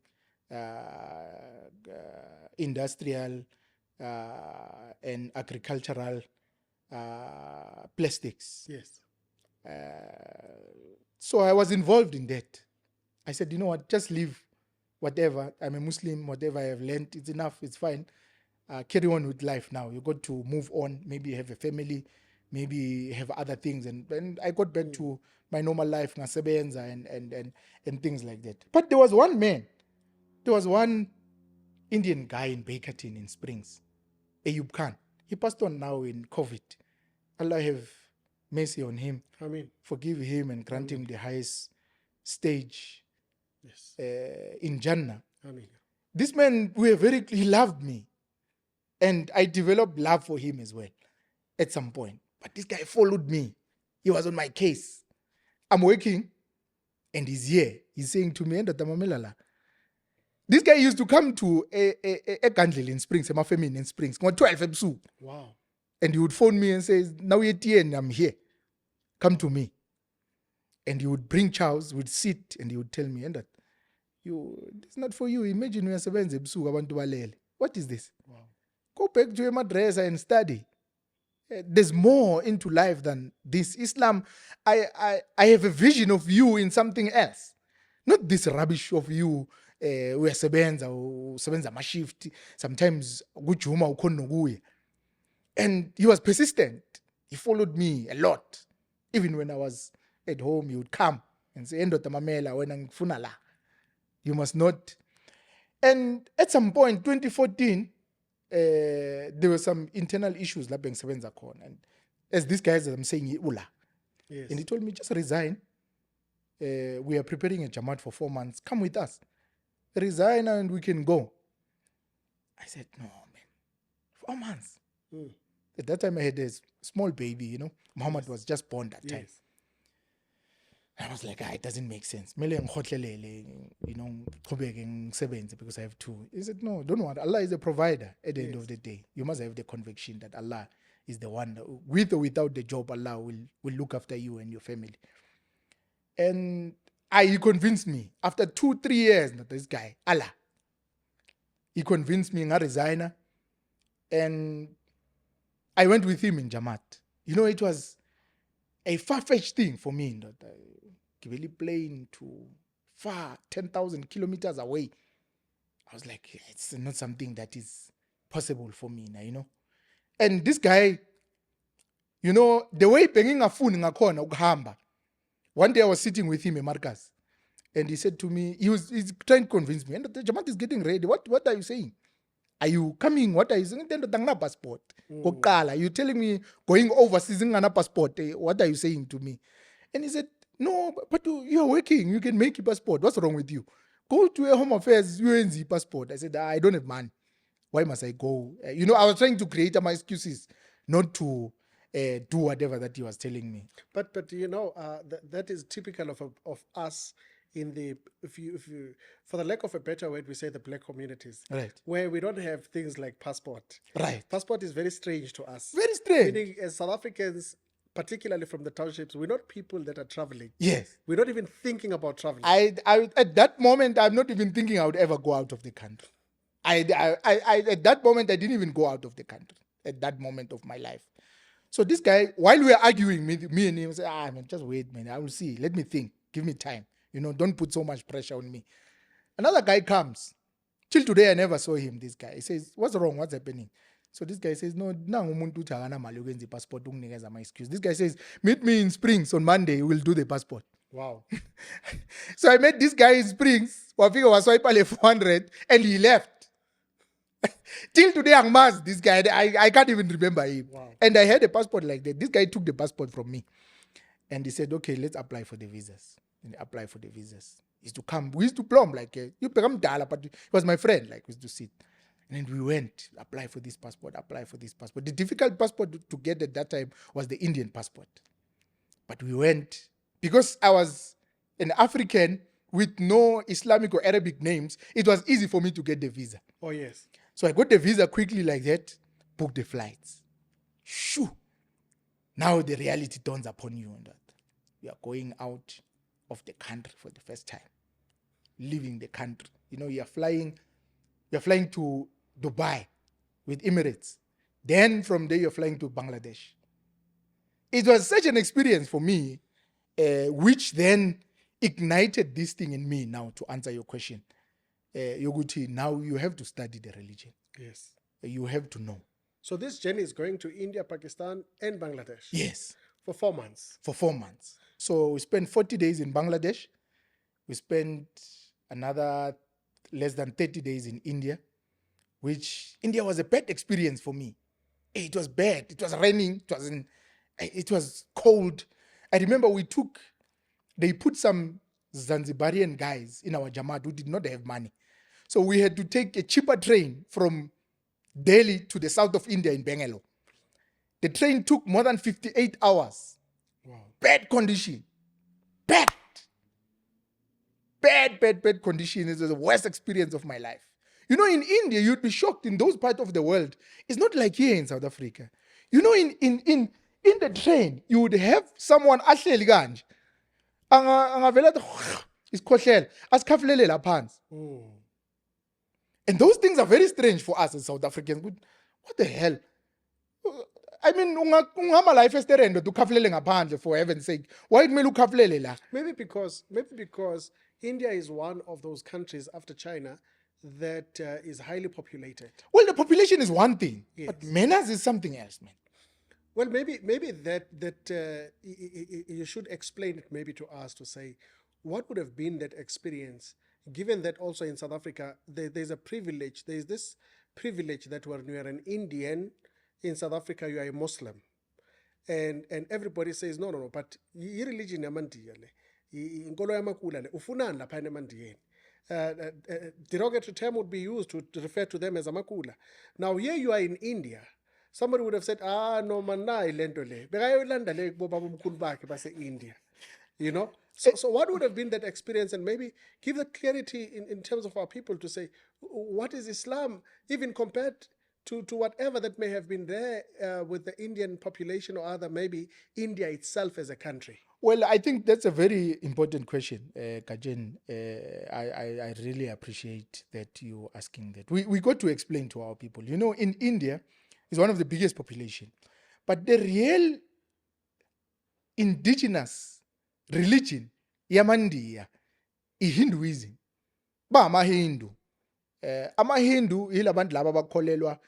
industrial and agricultural plastics. Yes. So I was involved in that. I said, you know what, just leave whatever. I'm a Muslim, whatever I have learned, it's enough, it's fine. Carry on with life now. You got to move on, maybe have a family, maybe have other things. And I got back to my normal life, and things like that. But there was one man, there was one Indian guy in Bakerton in Springs, Ayub Khan. He passed on now in COVID. Allah have mercy on him. Amen. Forgive him and grant him the highest stage Yes. in Jannah. Amen. This man, he loved me. And I developed love for him as well at some point. But this guy followed me. He was on my case. I'm working and he's here. He's saying to me, this guy used to come to a Gandlil in Springs, a feminine in Springs, 12 ebusuku. Wow. And he would phone me and say, now you're TN, I'm here. Come to me. And he would bring chows, would sit, and he would tell me, it's not for you. Imagine we are 7 ebusuku abantu balele. What is this? Wow. Go back to your madrasa and study. There's more into life than this. Islam, I have a vision of you in something else. Not this rubbish of you. Uyasebenza ma shift. Sometimes kujuma ukhona kuye. And he was persistent. He followed me a lot. Even when I was at home, he would come and say, "Endo tamamela wena ngifuna la. You must not." And at some point, 2014, there were some internal issues lapha ngisebenza khona. And as these guys that I'm saying, ula. Yes. And he told me, just resign. We are preparing a Jamaat for 4 months. Come with us. Resign and we can go. I said, no, man. 4 months. At that time, I had a small baby, Muhammad was just born that time. Yes. I was like, it doesn't make sense. Mele ngikhohlelele, qhubeke ngisebenze because I have to. He said, no, don't worry. Allah is a provider at the end of the day. You must have the conviction that Allah is the one, with or without the job, Allah will look after you and your family. And he convinced me. After 2-3 years, this guy, Allah, he convinced me, I resign. And I went with him in Jamaat. It was a far-fetched thing for me. Gibeli plane to far, 10,000 kilometers away. I was like, it's not something that is possible for me now, And this guy, the way benging afuni ngakhona ukuhamba. One day I was sitting with him in Marcus, and he said to me, he's trying to convince me, and the Jamaat is getting ready. What are you saying? Are you coming? What are you saying? Passport. You're telling me going overseas in a passport. What are you saying to me? And he said, no, but you're working. You can make a passport. What's wrong with you? Go to a Home Affairs UNZ passport. I said, I don't have money. Why must I go? I was trying to create my excuses not to do whatever that he was telling me. But that is typical of us in the, if you for the lack of a better word, we say the black communities, Right. where we don't have things like passport. Right. Passport is very strange to us. Very strange. Meaning, as South Africans, particularly from the townships, we're not people that are traveling. Yes. We're not even thinking about traveling. I at that moment, I'm not even thinking I would ever go out of the country. I at that moment, I didn't even go out of the country at that moment of my life. So this guy, while we were arguing, me and him said, man, just wait, man. I will see. Let me think. Give me time. Don't put so much pressure on me. Another guy comes. Till today, I never saw him, this guy. He says, what's wrong? What's happening? So this guy says, no, passport. My excuse. This guy says, meet me in Springs on Monday. We'll do the passport. Wow. So I met this guy in Springs. Wafika waswipe 400 and he left. Till today, I'm masked, this guy. I can't even remember him. Wow. And I had a passport like that. This guy took the passport from me. And he said, okay, let's apply for the visas. And apply for the visas. He used to come. We used to plumb like, you become dala, but he was my friend. Like, we used to sit. And then we went, apply for this passport. The difficult passport to get at that time was the Indian passport. But we went, because I was an African with no Islamic or Arabic names, it was easy for me to get the visa. Oh, yes. So I got the visa quickly like that, booked the flights. Shoo! Now the reality dawns upon you that you are going out of the country for the first time, leaving the country. You're flying to Dubai with Emirates. Then from there you're flying to Bangladesh. It was such an experience for me, which then ignited this thing in me now to answer your question. Yoguti, now you have to study the religion. Yes. You have to know. So this journey is going to India, Pakistan, and Bangladesh. Yes. For 4 months. For 4 months. So we spent 40 days in Bangladesh. We spent another less than 30 days in India. which India was a bad experience for me. It was bad. It was raining. It was cold. I remember they put some Zanzibarian guys in our Jamaat who did not have money. So we had to take a cheaper train from Delhi to the south of India in Bangalore. The train took more than 58 hours. Wow. Bad condition. Bad condition. It was the worst experience of my life. You know, in India, you'd be shocked in those parts of the world. It's not like here in South Africa. You know, in the train, you would have someone ahleli kanje. Angavela isikhohlela asikhafulele la phansi. And those things are very strange for us as South Africans. What the hell? I mean, ungama la ifesterendo ukhafulele ngaphandle, for heaven's sake. Why kumele ukhafulele la? Maybe because India is one of those countries after China that is highly populated. Well, the population is one thing, Yes. but manners is something else, man. Well, maybe that you should explain it maybe to us, to say what would have been that experience, given that also in South Africa there's a privilege. There's this privilege that when you are an Indian in South Africa, you are a Muslim, and everybody says no, but religion yamandiya le, inkolo yamakula le, ufunani lapha emandiyeni. Derogatory term would be used to refer to them as amakula. Now here you are in India. Somebody would have said, no manai lento le. Bekayolanda le kubo babamkhulu bakhe base India. You know? So what would have been that experience, and maybe give that clarity in terms of our people to say, what is Islam, even compared to whatever that may have been there with the Indian population or other, maybe India itself as a country? Well, I think that's a very important question, Kajen. I really appreciate that you asking that. We got to explain to our people. You know, in India, it's one of the biggest population. But the real indigenous religion, Yamandiya, is Hinduism. Ba amaHindu. AmaHindu, ilabantu laba bakholelwa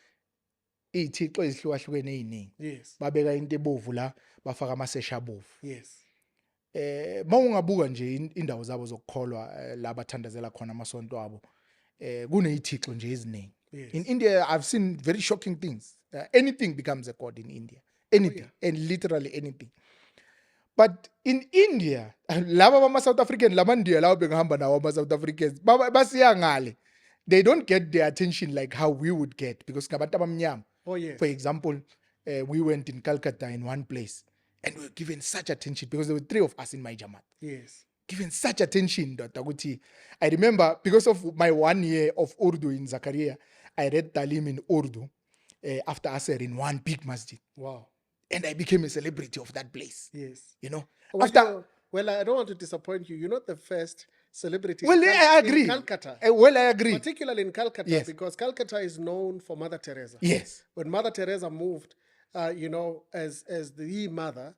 iy'thixo ezihlukahlukene ey'ningi. Yes. Babeka into ebovu la, bafaka amasesha abovu. Yes. Mawungabuka nje indawo zabo zokukholwa la bathandazela khona amasonto abo, kuney'thixo nje eziningi. Yes. In India, I've seen very shocking things. Anything becomes a god in India. Anything. And literally anything. But in India, laba bama-South African, lamandiya lawo bengahamba nawo ama-South Africans, basiya ngale. They don't get the attention like how we would get, because ngabantu abamnyama. Oh, yes. For example, we went in Calcutta in one place, and we were given such attention because there were 3 of us in my Jamaat. Yes. Given such attention, Dr. Guti. I remember, because of my 1 year of Urdu in Zakaria, I read Talim in Urdu after Asr in one big masjid. Wow. And I became a celebrity of that place. Yes. You know? Well, I don't want to disappoint you. You're not the first celebrity I agree. in Calcutta. I agree. Particularly in Calcutta, Yes. because Calcutta is known for Mother Teresa. Yes. When Mother Teresa moved, as the mother,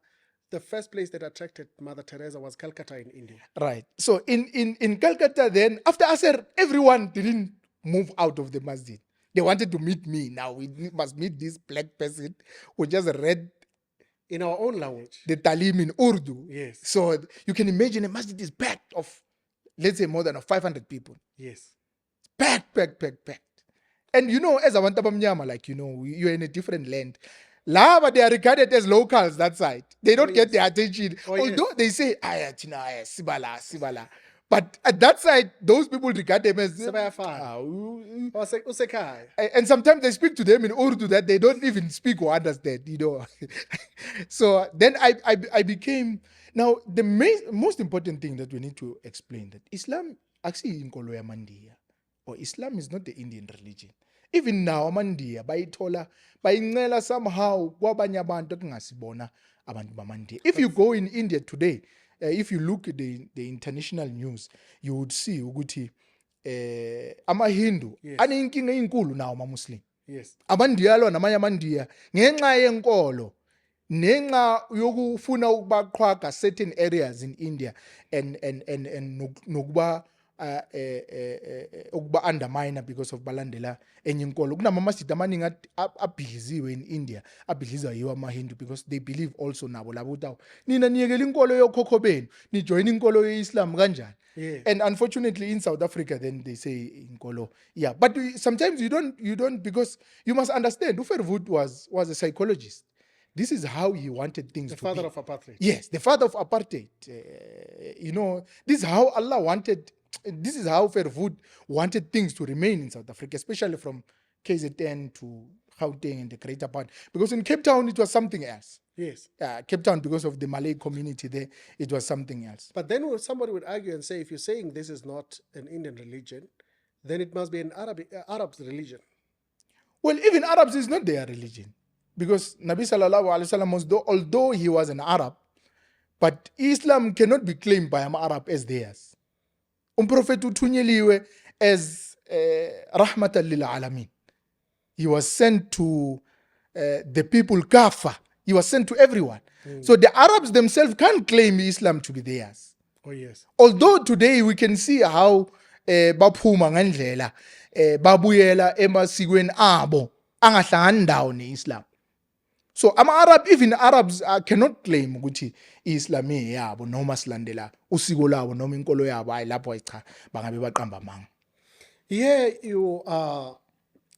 the first place that attracted Mother Teresa was Calcutta in India. Right. So in Calcutta then, after Asr, everyone didn't move out of the masjid. They wanted to meet me. Now we must meet this black person who just read In our own language. the Talim in Urdu. Yes. So you can imagine a masjid is packed of, let's say, more than 500 people. Yes. Packed. And you know, as a Wantabamnyama, like, you know, you're in a different land. Lava, they are regarded as locals that side. They don't get the attention. Although they say, Sibala. But at that side, those people regard them as... And sometimes they speak to them in Urdu that they don't even speak or understand, you know. So then I became... Now, the most important thing that we need to explain, that Islam actually inkolo yamandiya, or Islam is not the Indian religion. Even now, amandiya bayithola bayincela somehow kwabanye abantu ekungasibona abantu bamandiya. If you go in India today, if you look at the international news, you would see ukuthi amaHindu anenkinga enkulu nawo amaMuslim. Yes. Amandiya lo namanye amandiya ngenxa yenkolo, nenxa yokufuna ukubaqhwaga certain areas in India and nokuba ukuba undermine because of balandela enye inkolo. Kunamamasjid amaningi abhidliziwe in India, abhidlizwa yiwo amaHindu because they believe also nabo labo ukuthi nina niyekela inkolo yokhokho benu nijoin inkolo yeIslam kanjani. Yeah. And unfortunately in South Africa then they say inkolo, yeah, but sometimes you don't because you must understand Uferwood was a psychologist. This is how he wanted things The to father be. of apartheid. Yes, the father of apartheid. This is how Allah wanted, this is how Verwoerd wanted things to remain in South Africa, especially from KZN to Gauteng and the greater part. Because in Cape Town, it was something else. Yes. Cape Town, because of the Malay community there, it was something else. But then somebody would argue and say, if you're saying this is not an Indian religion, then it must be an Arab's religion. Well, even Arabs is not their religion. Because Nabi Sallallahu Alaihi Wasallam was, although he was an Arab, but Islam cannot be claimed by an Arab as theirs. Prophet uthunyeliwe as rahmatan lil alamin. He was sent to the people kafa. He was sent to everyone. So the Arabs themselves can't claim Islam to be theirs. Oh, yes. Although today we can see how baphuma ngendlela babuyela emasikweni abo angahlangani ndawo neIslam. So Arab, even Arabs cannot claim ukuthi Islam yabo noma silandela usiko labo noma inkolo yabo ayilapho cha bangabe baqamba manga. Here you are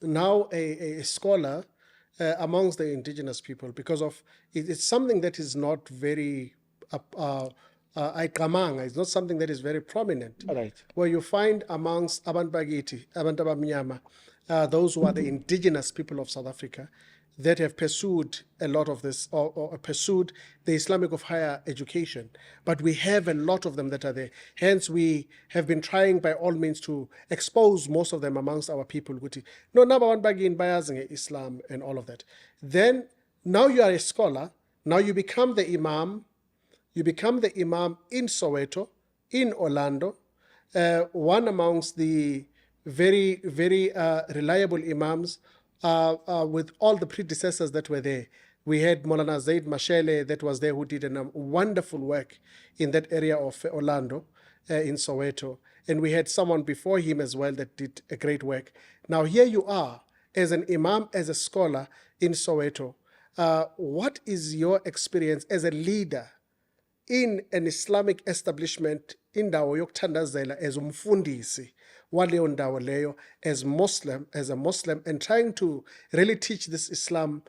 now a scholar amongst the indigenous people because of it's something that is not very it's not something that is very prominent. Right. Where you find amongst abantu bakithi, abantu abamnyama, those who are the indigenous people of South Africa, that have pursued a lot of this or pursued the Islamic of higher education. But we have a lot of them that are there. Hence, we have been trying by all means to expose most of them amongst our people. No, number one bagin bayazing Islam and all of that. Then, now you are a scholar. Now you become the Imam. You become the Imam in Soweto, in Orlando, one amongst the very, very reliable Imams with all the predecessors that were there. We had Maulana Zaid Mashele that was there who did a wonderful work in that area of Orlando, in Soweto. And we had someone before him as well that did a great work. Now here you are as an Imam, as a scholar in Soweto. What is your experience as a leader in an Islamic establishment indawo yokuthandazela as umfundisi waleyo ndawo leyo as a Muslim and trying to really teach this Islam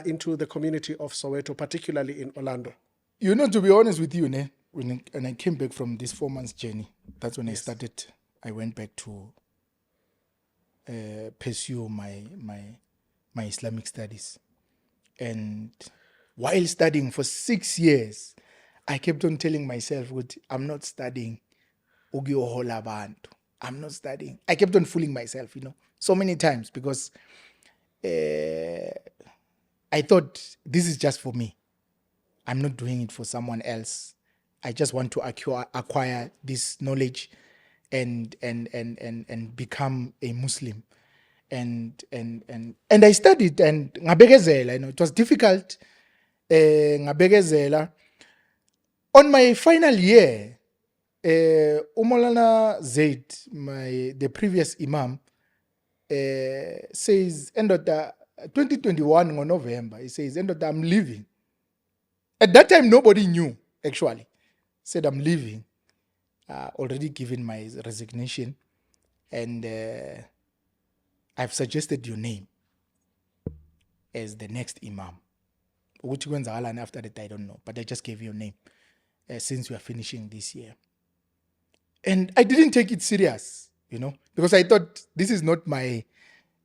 into the community of Soweto, particularly in Orlando? To be honest with you, when I came back from this 4 months journey, that's when I went back to pursue my Islamic studies. And while studying for 6 years, I kept on telling myself, I'm not studying Ugiyohola Bantu. I'm not studying. I kept on fooling myself, so many times because I thought this is just for me. I'm not doing it for someone else. I just want to acquire this knowledge and become a Muslim. And I studied and ngabekezela, it was difficult. Ngabekezela. On my final year, Maulana Zaid, the previous Imam, says, end of the 2021 on November, he says, end of the, I'm leaving. At that time, nobody knew, actually. Said, I'm leaving. Already given my resignation. And I've suggested your name as the next Imam. Which one's Alan after that, I don't know. But I just gave your name. Since we are finishing this year. And I didn't take it serious, because I thought this is not my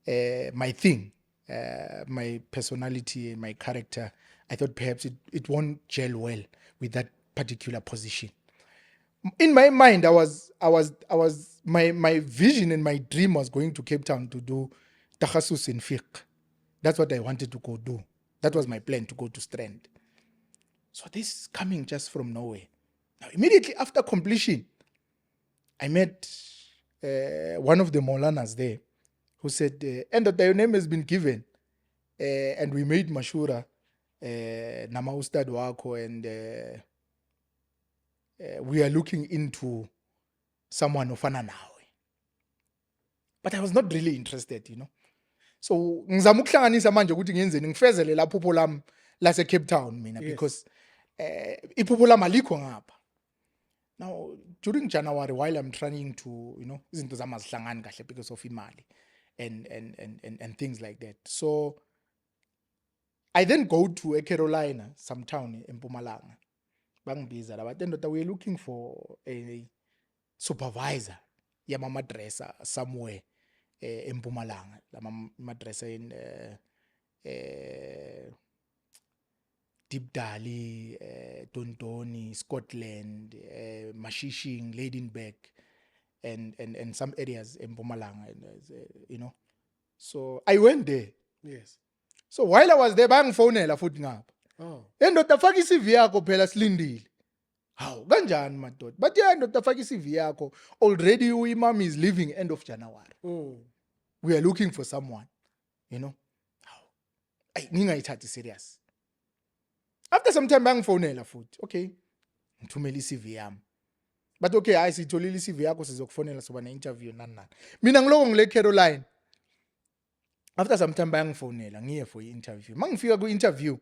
thing, my personality and my character. I thought perhaps it won't gel well with that particular position. In my mind, my vision and my dream was going to Cape Town to do takhasus in fiqh. That's what I wanted to go do. That was my plan, to go to Strand. So this is coming just from nowhere. Now, immediately after completion, I met one of the Maulanas there who said, your name has been given. And we made Mashura, Nama Ustad Wako, and we are looking into someone ofana nawe. But I was not really interested, you know. So ngizama ukuhlanganisa manje ukuthi ngiyenzeni ngifezele lapho phupho lami lase Cape Town mina, because iphupho lami alikho ngapha. Now during January, while I'm trying to, you know, izinto zami azihlangani kahle because of imali and things like that. So I then go to a Carolina, some town in Mpumalanga. Bangibiza la bathi ndoda, we're looking for a supervisor yama madrasa somewhere in Mpumalanga. La madrasa in Dipdali, Tontoni, Scotland, Mashishing, Ladenburg, and some areas in Mpumalanga, you know. So I went there. Yes. So while I was there, bangifonela futhi ngapha. Oh. Ndoda faka i-CV yakho phela silindile. Hawu kanjani madoda? But ndoda faka i-CV yakho. Already Imam is leaving end of January. We are looking for someone, you know. Hawu. Ay ngingayithathi serious. After some time bangifonela futhi. Okay. Ngithumela i-CV yami. But okay, sitholile i-CV yakho sizokufonela soba ne-interview nani. Mina ngiloko ngile Caroline. After some time bangifonela ngiye for i-interview. Mangifika ku-interview,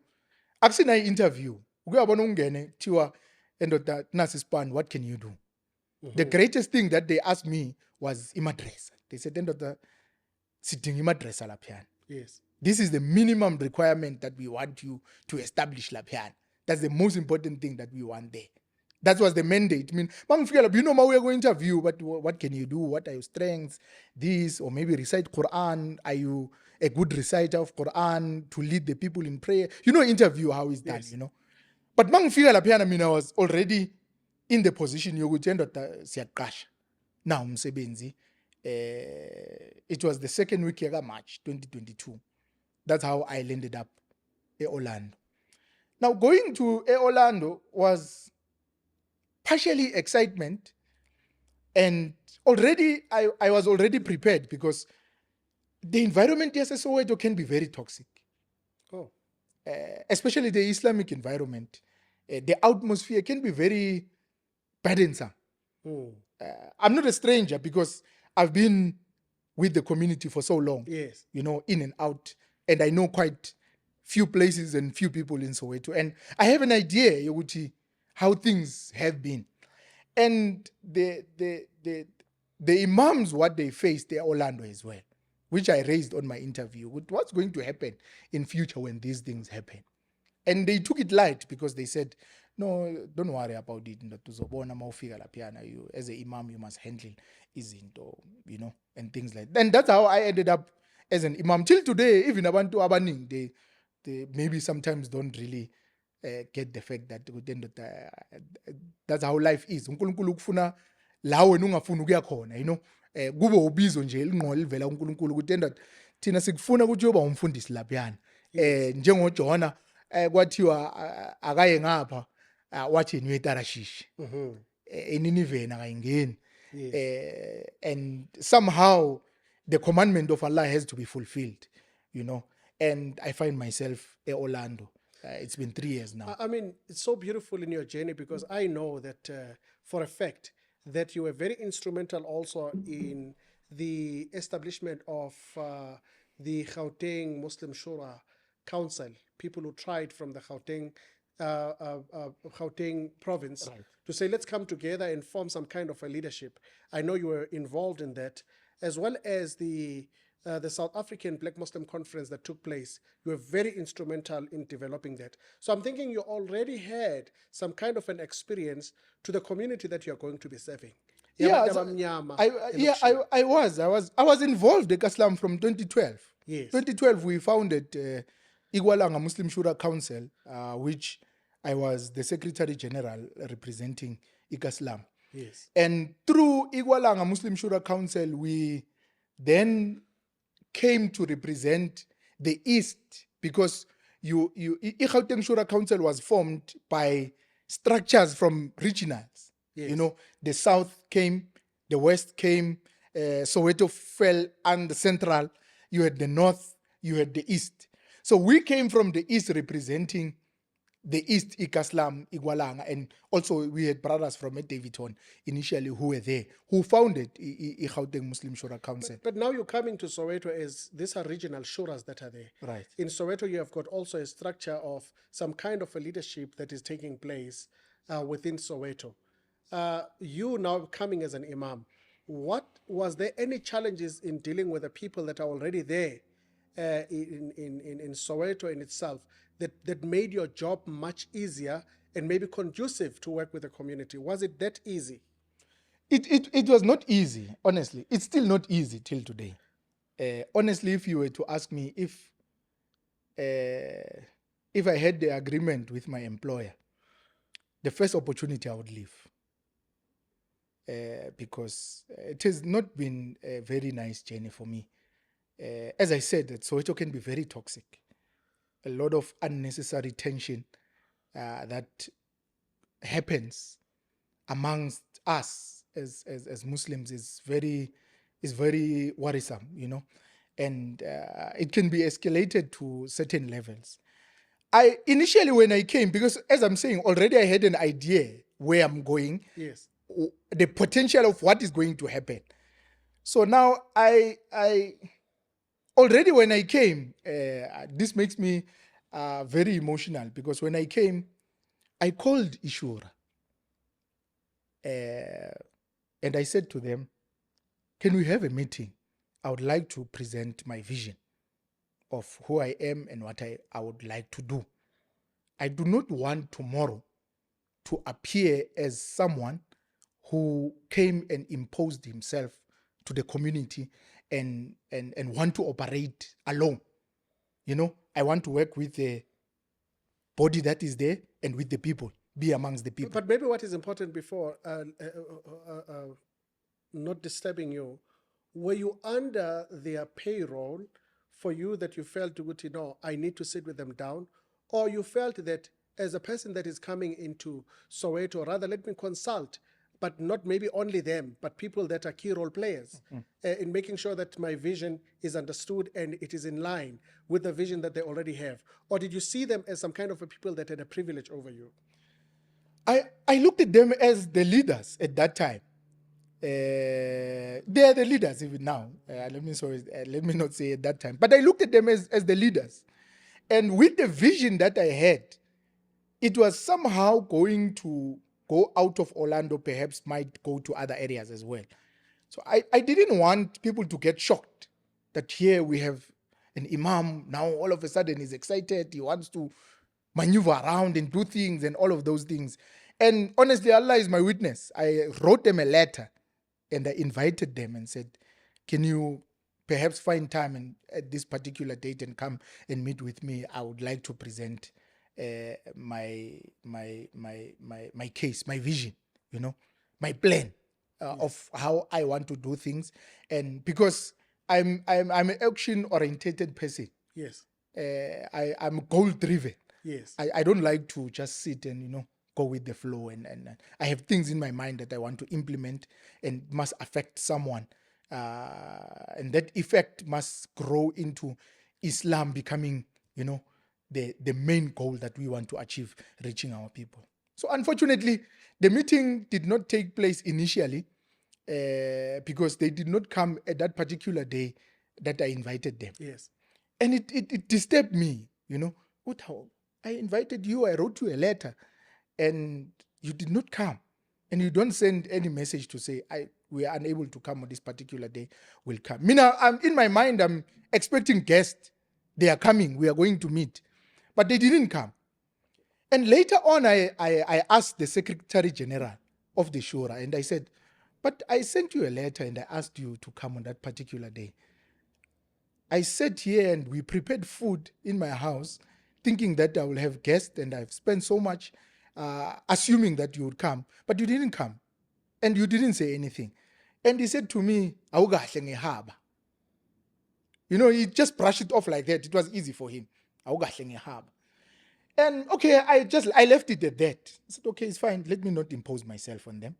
akusina i-interview. Ukuyabona ungene kuthiwa endoda nasi span, what can you do? The greatest thing that they asked me was imadresa. They said endoda sidinga imadresa laphayana. Yes. This is the minimum requirement that we want you to establish laphayana. That's the most important thing that we want there. That was the mandate. I mean, you know, we are going to interview, but what can you do? What are your strengths? This, or maybe recite Quran. Are you a good reciter of Quran to lead the people in prayer? You know, interview how it's done, you know. But I was already in the position now msebenzi. It was the second week of March 2022. That's how I landed up in Orlando. Now, going to Orlando was partially excitement, and already I was already prepared because the environment here in Soweto can be very toxic. Oh. Especially the Islamic environment. The atmosphere can be very burdensome. I'm not a stranger because I've been with the community for so long. Yes. You know, in and out, and I know quite few places and few people in Soweto, and I have an idea, Yoguchi, how things have been. And the Imams, what they faced, they're Orlando as well, which I raised on my interview with what's going to happen in future when these things happen. And they took it light because they said, no, don't worry about it. You, as an Imam, you must handle izinto, you know, and things like that. And that's how I ended up as an Imam. Till today, even abantu abaning, they maybe sometimes don't really get the fact that that's how life is. uNkulunkulu ukufuna la wena ungafuna ukuya khona, you know. Kube ubizo nje elingqola livela uNkulunkulu ukuthi thina sikufuna ukuthi uyoba umfundisi laphayana. NjengoJona kwathiwa akaye ngapha wathi niwe Tarashish. ENineveh akayingeni. And somehow the commandment of Allah has to be fulfilled, you know. And I find myself in Orlando. It's been 3 years now. I mean, it's so beautiful in your journey because I know that for a fact that you were very instrumental also in the establishment of the Gauteng Muslim Shura Council, people who tried from the Gauteng province to say, let's come together and form some kind of a leadership. I know you were involved in that, as well as the South African Black Muslim Conference that took place. You were very instrumental in developing that. So I'm thinking you already had some kind of an experience to the community that you're going to be serving. I was involved in Islam from 2012. Yes. 2012 we founded Igwalanga Muslim Shura Council, which I was the Secretary General representing Islam. Yes. And through Igwalanga Muslim Shura Council, we then came to represent the East, because Gauteng Shura Council was formed by structures from regionals. Yes. You know, the South came, the West came, Soweto fell under Central, you had the North, you had the East. So we came from the East representing the East, Ikaslam, Igualanga, and also we had brothers from Davidton initially who were there, who founded Gauteng Muslim Shura Council. But now you're coming to Soweto as these are regional shuras that are there. Right. In Soweto, you have got also a structure of some kind of a leadership that is taking place within Soweto. You now coming as an imam, was there any challenges in dealing with the people that are already there in Soweto in itself that made your job much easier and maybe conducive to work with the community? Was it that easy? It was not easy, honestly. It's still not easy till today. Honestly, if you were to ask me if I had the agreement with my employer, the first opportunity I would leave. Because it has not been a very nice journey for me. As I said, that Soweto can be very toxic. A lot of unnecessary tension that happens amongst us as Muslims is very worrisome, and it can be escalated to certain levels. I initially, when I came, because as I'm saying, already I had an idea where I'm going. Yes. The potential of what is going to happen. So now I already when I came, this makes me very emotional, because when I came, I called Ishura and I said to them, can we have a meeting? I would like to present my vision of who I am and what I would like to do. I do not want tomorrow to appear as someone who came and imposed himself to the community and want to operate alone. I want to work with the body that is there and with the people, be amongst the people. But maybe what is important before, not disturbing you, were you under their payroll for you that you felt to know, I need to sit with them down? Or you felt that as a person that is coming into Soweto, rather let me consult, but not maybe only them, but people that are key role players in making sure that my vision is understood and it is in line with the vision that they already have? Or did you see them as some kind of a people that had a privilege over you? I looked at them as the leaders at that time. They are the leaders even now. Let me not say at that time, but I looked at them as the leaders. And with the vision that I had, it was somehow going to go out of Orlando, perhaps might go to other areas as well. So I didn't want people to get shocked that here we have an imam, now all of a sudden he's excited, he wants to maneuver around and do things and all of those things. And honestly, Allah is my witness. I wrote them a letter and I invited them and said, can you perhaps find time and at this particular date and come and meet with me? I would like to present my case, my vision, my plan of how I want to do things. And because I'm an action-oriented person. Yes. I'm goal-driven. Yes. I don't like to just sit and, go with the flow. And I have things in my mind that I want to implement and must affect someone. And that effect must grow into Islam becoming, the main goal that we want to achieve, reaching our people. So unfortunately, the meeting did not take place initially because they did not come at that particular day that I invited them. Yes. And it disturbed me, What, how? I invited you, I wrote you a letter, and you did not come. And you don't send any message to say, we are unable to come on this particular day, we'll come. I'm in my mind, I'm expecting guests. They are coming, we are going to meet. But they didn't come. And later on, I asked the Secretary General of the Shura, and I said, but I sent you a letter and I asked you to come on that particular day. I sat here and we prepared food in my house, thinking that I will have guests, and I've spent so much assuming that you would come, but you didn't come. And you didn't say anything. And he said to me, "Awukahle ngehaba." He just brushed it off like that. It was easy for him. "Awukahle ngehaba." And okay, I left it at that. I said, okay, it's fine. Let me not impose myself on them.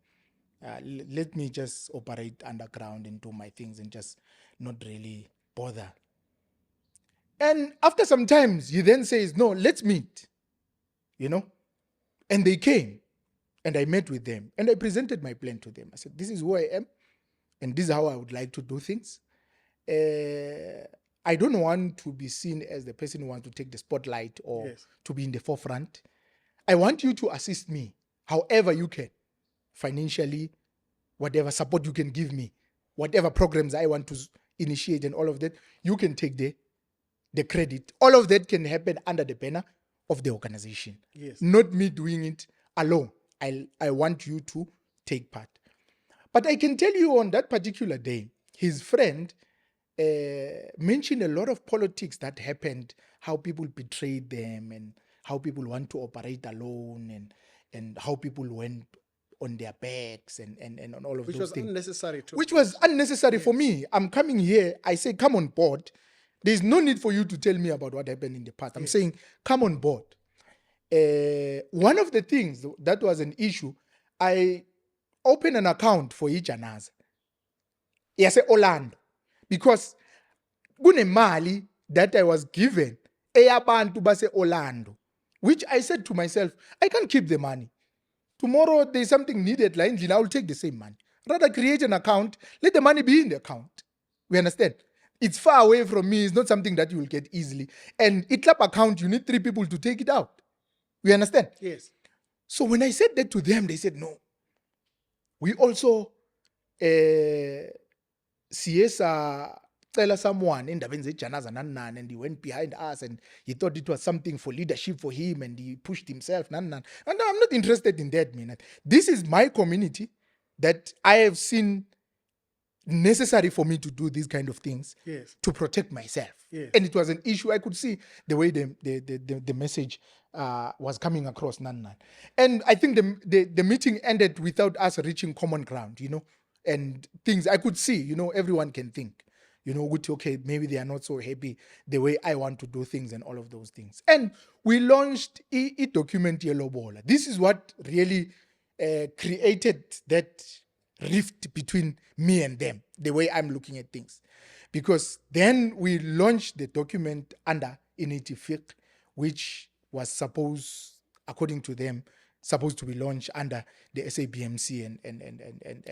Let me just operate underground and do my things and just not really bother. And after some times, he then says, no, let's meet. you know. And they came, and I met with them, and I presented my plan to them. I said, this is who I am, and this is how I would like to do things. I don't want to be seen as the person who wants to take the spotlight or to be in the forefront. I want you to assist me however you can, financially, whatever support you can give me, whatever programs I want to initiate and all of that, you can take the credit. All of that can happen under the banner of the organization. Not me doing it alone. I want you to take part. But I can tell you on that particular day, his friend mentioned a lot of politics that happened, how people betrayed them and how people want to operate alone and how people went on their backs and on all of which those was things. Unnecessary too. Which was unnecessary for me. I'm coming here, I say, come on board. There's no need for you to tell me about what happened in the past. I'm saying, come on board. One of the things that was an issue, I opened an account for each janaza. Yes, Orlando. Because kunemali that I was given, eyabantu base Orlando, which I said to myself, I can't keep the money. Tomorrow there's something needed, like I will take the same money. Rather create an account, let the money be in the account. We understand? It's far away from me. It's not something that you will get easily. And ITLAP account, you need 3 people to take it out. We understand? Yes. So when I said that to them, they said, no. We also tell someone in the and he went behind us and he thought it was something for leadership for him and he pushed himself. And I'm not interested in that, man. This is my community that I have seen necessary for me to do these kind of things to protect myself. And it was an issue. I could see the way the message was coming across. And I think the meeting ended without us reaching common ground, you know, and things I could see, you know, everyone can think, you know, okay, maybe they are not so happy the way I want to do things and all of those things. And we launched a document Yellow Baller. This is what really created that rift between me and them, the way I'm looking at things. Because then we launched the document under Initi Fiqh, which was supposed, according to them, supposed to be launched under the SABMC and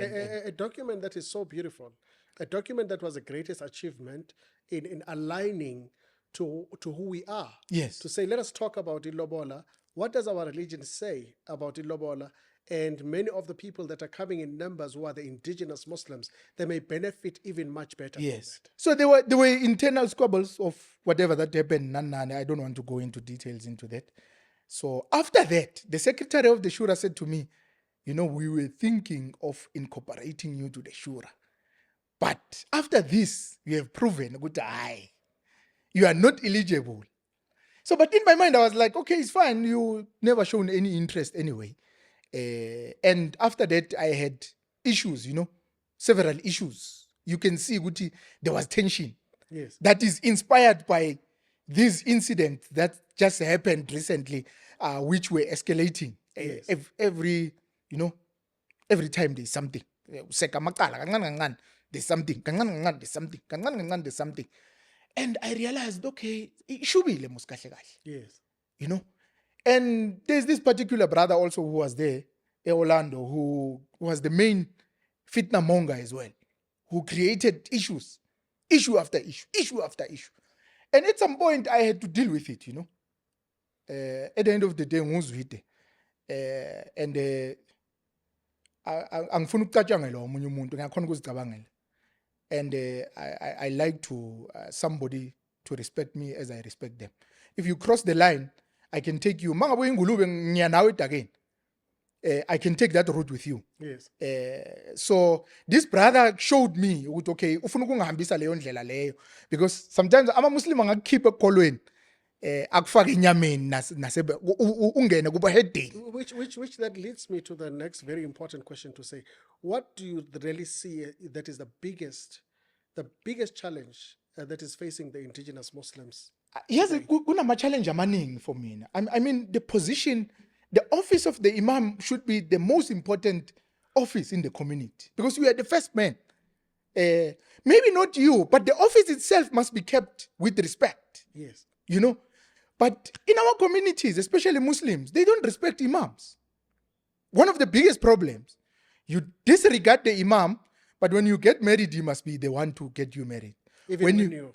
a document that is so beautiful, a document that was the greatest achievement in aligning to who we are. Yes. To say, let us talk about Ilobola. What does our religion say about Ilobola? And many of the people that are coming in numbers who are the indigenous Muslims, they may benefit even much better. Yes. So there were internal squabbles of whatever that happened. I don't want to go into details into that. So after that, the secretary of the Shura said to me, you know, we were thinking of incorporating you to the Shura. But after this, you have proven, you are not eligible. So, but in my mind, I was like, okay, it's fine. You never shown any interest anyway. And after that, I had issues, you know, several issues. You can see, Guti, there was tension. Yes. That That is inspired by this incident that just happened recently, which were escalating. Yes. Every time there's something. There's something. There's something. And I realized, okay, it should be le muskahle kahle. Yes. You know? And there's this particular brother also who was there, Orlando, who was the main fitna monger as well, who created issue after issue after issue. And at some point, I had to deal with it, you know. At the end of the day, Nxumalo, and angifuna ukucatshangela omunye umuntu ngiyakhona ukuzicabangela. And I like to somebody to respect me as I respect them. If you cross the line, I can take you. Mangabe ingulube ngiya nawe again. I can take that route with you. Yes. So this brother showed me, okay, ufuna ukungihambisa leyo ndlela leyo, because sometimes ama-Muslim angakukhipha ekholweni akufake enyameni nasebe ungene kuba heading. Which that leads me to the next very important question to say, what do you really see that is the biggest challenge that is facing the indigenous Muslims? Yes, kunama-challenge amaningi for mina. I mean, the office of the Imam should be the most important office in the community, because you are the first man. Maybe not you, but the office itself must be kept with respect. Yes. You know, But in our communities, especially Muslims, they don't respect imams. One of the biggest problems, you disregard the imam, but when you get married, he must be the one to get you married. Even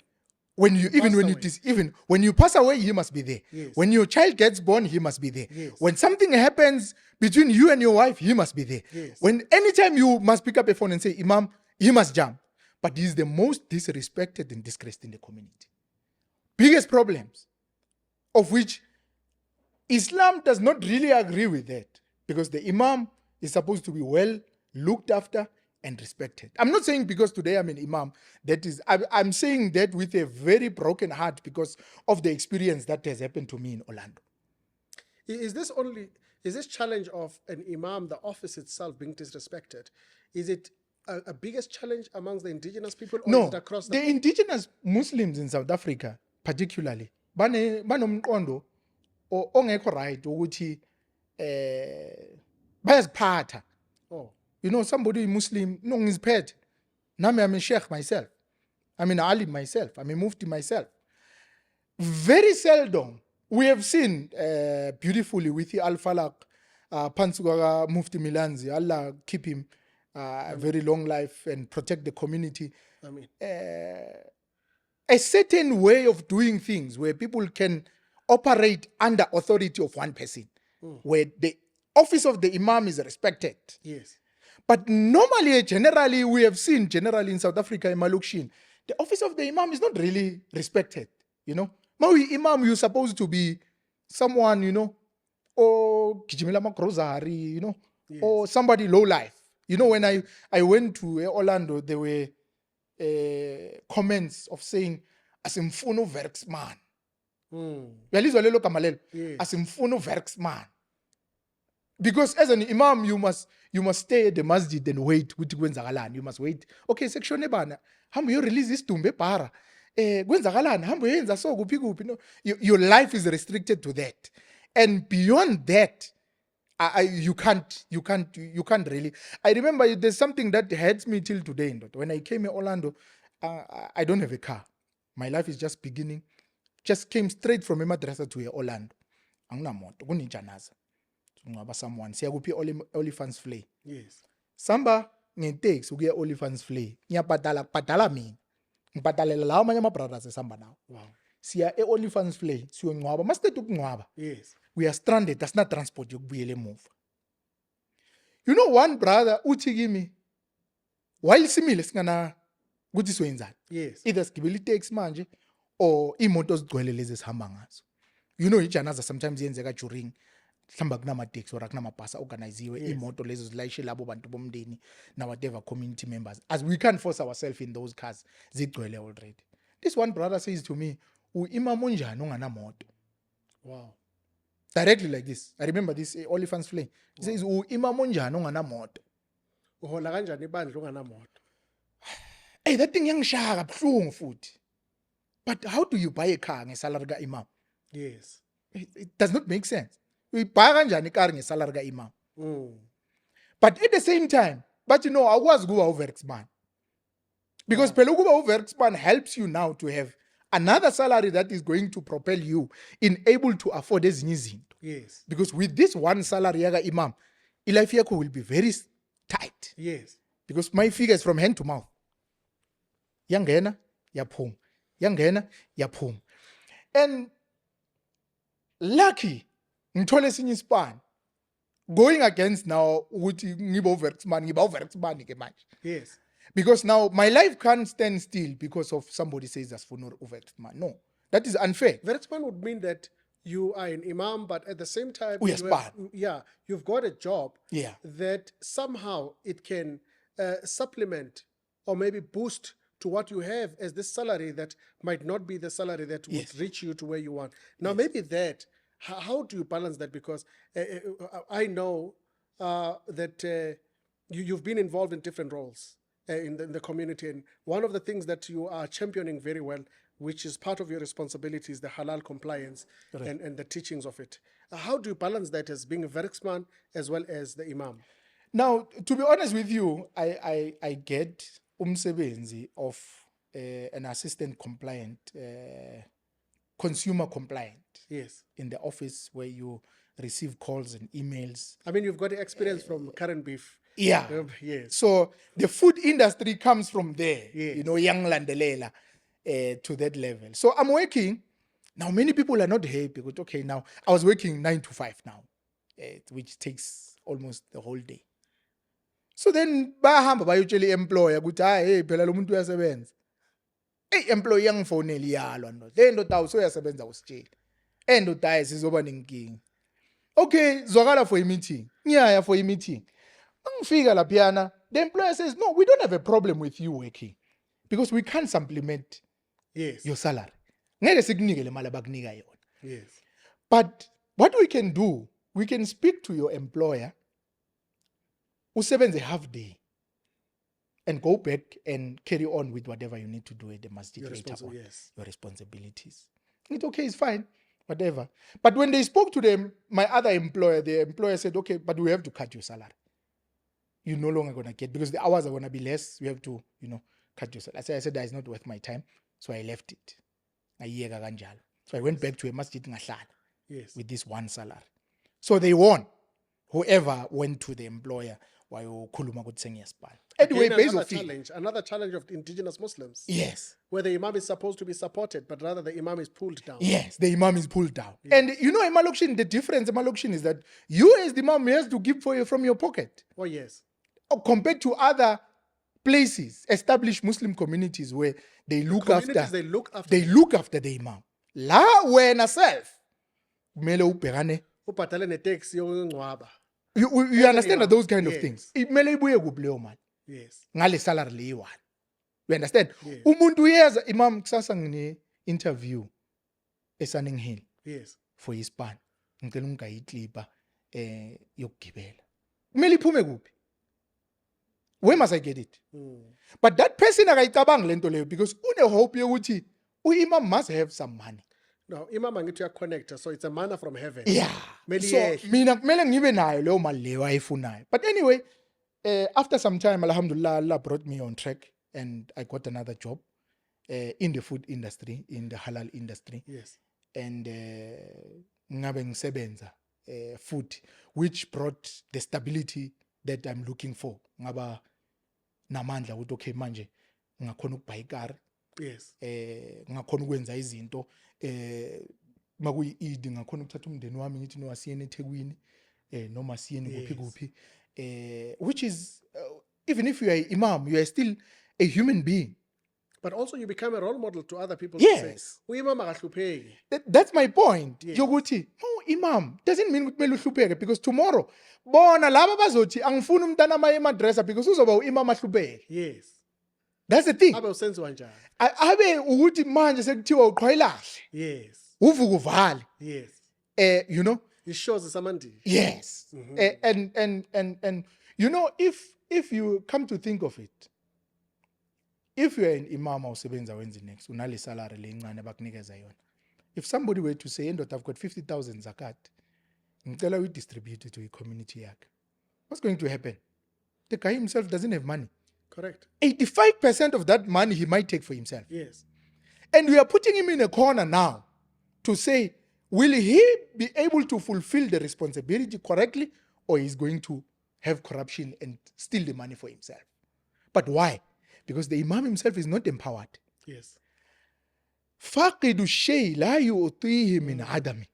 when you pass away, he must be there. Yes. When your child gets born, he must be there. Yes. When something happens between you and your wife, he must be there. Yes. When anytime you must pick up a phone and say, Imam, he must jump. But he is the most disrespected and disgraced in the community. Biggest problems, of which Islam does not really agree with that, because the imam is supposed to be well looked after and respected. I'm not saying because today I'm an imam, I'm saying that with a very broken heart because of the experience that has happened to me in Orlando. Is this challenge of an imam, the office itself, being disrespected, is it a biggest challenge amongst the indigenous people, or No, is it across the indigenous Muslims in South Africa particularly banomqondo ongekho right ukuthi bayaziphatha. Oh. You know, somebody Muslim, no, ngiziphethe. Nami, I'm a sheikh myself. I'm an alim myself. I'm a mufti myself. Very seldom we have seen beautifully with the Al-Falaq, Pansugaga Mufti Milanzi, Allah keep him a very long life and protect the community. I mean, A certain way of doing things where people can operate under authority of one person, where the office of the imam is respected. yes. But normally, generally, we have seen generally in South Africa, in Malukshin, the office of the imam is not really respected. You know, Maui imam, you're supposed to be someone, you know, or Kijimila Makrozari, you know, Yes. or somebody low life. You know, when I went to Orlando, there were comments of saying, asimfuno verksman. Uyalizwa lelo gama lelo? Yes. Asimfuno verksman. Because as an imam, you must stay at the masjid and wait. You must wait. Okay, section ebana. Hambo you release this tumbe para. Kwenzakalani? Hambo yenza so kuphi kuphi. No, your life is restricted to that, and beyond that, you can't really. I remember there's something that hurts me till today. When I came in Orlando, I don't have a car. My life is just beginning. Just came straight from a madrasa to Orlando. Anginamoto kunijanaza. Ngaba someone siya kuphi Olifants Flay. Yes. Samba ngeteksi ukuya Olifants Flay. Ngiyabhadala mina. Ngibhadalela lawo amanye ama-brothers esihamba nawo. Wow. Siya e-Olifants Flay siyongcwaba. Masiqeda ukungcwaba. Yes. We are stranded. That's not transport yokubuyela emuva. You know, one brother uthi kimi while simile singana ukuthi soyenzani. Yes. Either sigibele itaxi manje or imoto zigcwele lezi esihamba ngazo. You know, ijanaza sometimes yenzeka during hlamba kunama-taxi or kunamabhasi organiziwe, imoto lezo zilayishe labo bantu bomndeni na whatever community members, as we can't force ourselves in those cars zigcwele already. This one brother says to me, imam onjani onganamoto? Wow. Directly like this. I remember this Olifants Flay. He says, imam onjani onganamoto? Uhola kanjani ibandla unganamoto? Hey, that thing yangishaya kabuhlungu futhi. But how do you buy a car ngesalary ka imam? Yes. It does not make sense. Uyibhaya kanjani icar ngesalary ka imam? But at the same time, but you know, akwazi kuba uverksman. Because phela ukuba uverksman helps you now to have another salary that is going to propel you in able to afford ezinye izinto. Yes. Because with this one salary yaka imam, life yakho will be very tight. Yes. Because my figures from hand to mouth. Yangena, yaphuma. Yangena, yaphuma. And lucky, ngithole esinye ispan. Going against now ukuthi ngiba uverksman ke manje. Yes. Because now my life can't stand still because of somebody says as for no uverksman. No, that is unfair. Verksman would mean that you are an imam, but at the same time, you've got a job that somehow it can supplement or maybe boost to what you have as this salary that might not be the salary that would reach you to where you want. Now, maybe that, how do you balance that? Because I know that you've been involved in different roles in the community. And one of the things that you are championing very well, which is part of your responsibility, is the halal compliance and the teachings of it. How do you balance that as being a verksman as well as the imam? Now, to be honest with you, I get umsebenzi of an assistant compliant, consumer compliant. Yes. in the office where you receive calls and emails. I mean, you've got the experience from current beef. Yeah. Yes. So the food industry comes from there, Yes. you know, young Landelela to that level. So I'm working. Now, many people are not happy. But okay, now I was working 9 to 5 now, which takes almost the whole day. So then, bahamba bayotshela i-employer ukuthi hey phela lo muntu uyasebenza. Hey, employee yangifonela iyalwa no. Le ndoda usuyasebenza usitshela. Endoda hayi sizoba nenkinga. Okay, zwakala for a meeting. Ngiyaya for a meeting. Mangifika laphiyana, the employer says, "No, we don't have a problem with you working because we can't supplement Yes. your salary. Ngeke sikunike le mali abakunika yona. Yes. But what we can do, we can speak to your employer usebenze half day and go back and carry on with whatever you need to do at the masjid later on. Yes. Your responsibilities. It's okay, it's fine, whatever. But when they spoke to them, my other employer, the employer said, okay, but we have to cut your salary. You're no longer going to get, because the hours are going to be less, you have to, cut your salary. I said, that is not worth my time. So I left it. So I went back to a masjid Yes. with this one salary. So they won. Whoever went to the employer, anyway, Again, based on another challenge of the indigenous Muslims. Yes. Where the Imam is supposed to be supported, but rather the Imam is pulled down. Yes, the Imam is pulled down. Yes. And in Malokshin, the difference in Malokshin is that you as the Imam has to give from your pocket. Oh, yes. Compared to other places, established Muslim communities where they look after the Imam. La wena self. You understand those kind of things. Yes. Ngale salary leyi. You understand? Yes. Umuntu uyeza Imam kusasa ngine interview eSunning Hill. Yes. For ispan. Ngicela ungayiclipa yokugibela. Kumele iphume kuphi? Where must I get it? But that person akayicabangi lento leyo because une hope yokuthi uImam must have some money. No, Imam angithi uyaconnecta, so it's a manna from heaven. Yeah. So mina kumele ngibe nayo leyo mali leyo ayifunayo. But anyway, after some time, alhamdulillah, Allah brought me on track and I got another job in the food industry, in the halal industry. Yes. And ngabe ngisebenza food, which brought the stability that I'm looking for. Ngaba namandla ukuthi okay manje ngakhona ukubuy ikar. Yes. Ngakhona ukwenza izinto makuyi Eid ngakhona ukuthatha umndeni wami ngithi no asiyene eThekwini noma asiyene kuphi kuphi. Which is, even if you are Imam, you are still a human being. But also you become a role model to other people. Yes. That's my point. Yes. Yoguthi, no, Imam doesn't mean kumele uhlupheke because tomorrow, bona laba bazothi angifuni umntana maye emadressa because uzoba Imam ahlupheke. Yes. That's the thing. Abe usenziwa njani? Abe ukuthi manje sekuthiwa uqhwayelahle. Yes. Uvuka uvale. Yes. It shows somebody. Yes. Mm-hmm. And if you come to think of it, if you are an Imam usebenza wenze next unale salary lencane bakunikeza yona. If somebody were to say endot I've got 50,000 zakat, ngicela we distribute it to a community yakhe. What's going to happen? The guy himself doesn't have money. Correct. 85% of that money he might take for himself. Yes. And we are putting him in a corner now to say, will he be able to fulfill the responsibility correctly, or he's going to have corruption and steal the money for himself? But why? Because the Imam himself is not empowered. Yes. فَاقِدُ الشَّيْءِ لَا يُعْطِيهِ مِنْ عَدَمِ.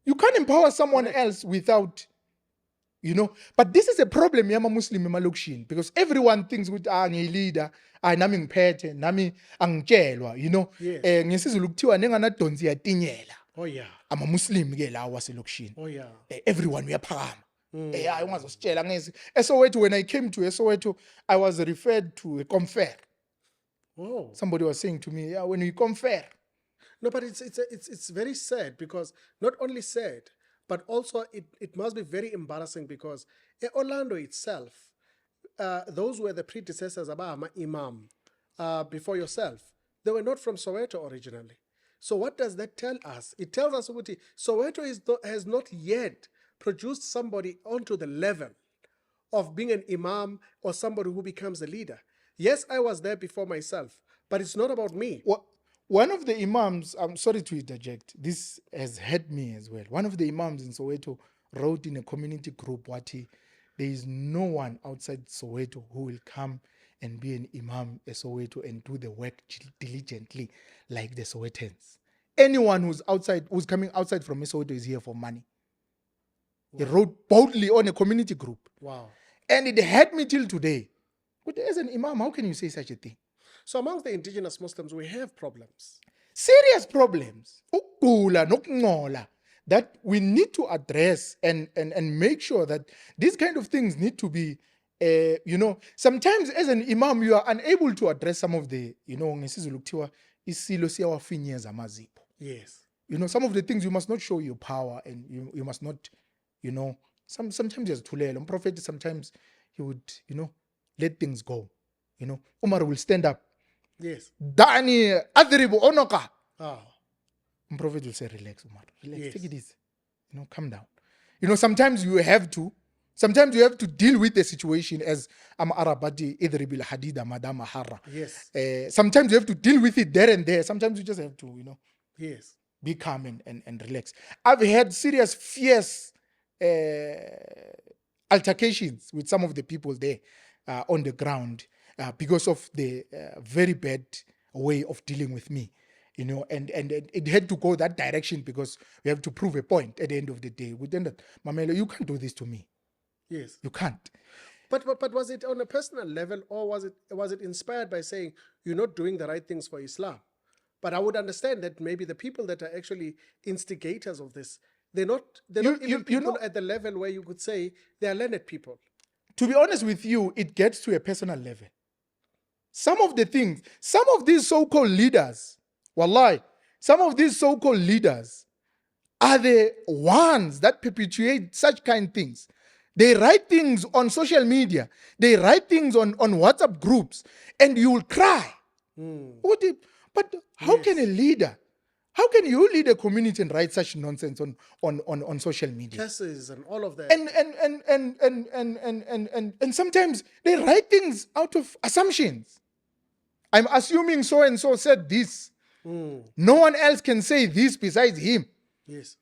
You can't empower someone else without, But this is a problem, Yama Muslim Malokshin, because everyone thinks with ngi leader, nami ngiphethe, nami angitshelwa, ngesizulu kuthiwa nenganadonsi yatinyela. Oh yeah. I'm a Muslim ke la waselokishini. Oh yeah. Everyone uyaphakama. Hayi ungazositshela ngezi. Soweto, when I came to Soweto, I was referred to a confer. Oh. Somebody was saying to me, yeah, when we confer. No, but it's very sad, because not only sad, but also it must be very embarrassing, because in Orlando itself, those were the predecessors of Imam before yourself. They were not from Soweto originally. So what does that tell us? It tells us that Soweto has not yet produced somebody onto the level of being an Imam or somebody who becomes a leader. Yes, I was there before myself, but it's not about me. One of the Imams, I'm sorry to interject, this has hurt me as well. One of the Imams in Soweto wrote in a community group, there is no one outside Soweto who will come and be an Imam at Soweto and do the work diligently like the Sowetans. Anyone who's coming outside from Soweto is here for money. Wow. He wrote boldly on a community group. Wow. And it hurt me till today. But as an Imam, how can you say such a thing? So amongst the indigenous Muslims, we have problems. Serious problems. Ukugula nokungcola that we need to address and make sure that these kind of things need to be, sometimes as an Imam, you are unable to address some of the, Yes. Some of the things you must not show your power and you must not, sometimes there's tulele. Prophet, sometimes he would, let things go. Umar will stand up. Yes. Dani adribu onoka. Prophet will say, relax, Umar. Relax, yes. Take it easy. Calm down. Sometimes you have to deal with the situation as Arabati idribil hadida madama harra. Yes. Sometimes you have to deal with it there and there. Sometimes you just have to, yes, be calm and relax. I've had serious, fierce altercations with some of the people there on the ground because of the very bad way of dealing with me. And it had to go that direction because we have to prove a point at the end of the day. We then that, Mamelo, you can't do this to me. Yes. You can't. But was it on a personal level, or was it inspired by saying you're not doing the right things for Islam? But I would understand that maybe the people that are actually instigators of this, they're not even people at the level where you could say they are learned people. To be honest with you, it gets to a personal level. Some of these so-called leaders, wallahi, some of these so-called leaders are the ones that perpetuate such kind of things. They write things on social media. They write things on WhatsApp groups, and you will cry. But how can a leader, how can you lead a community and write such nonsense on social media? Curses and all of that. And sometimes they write things out of assumptions. I'm assuming so and so said this. No one else can say this besides him. Yes.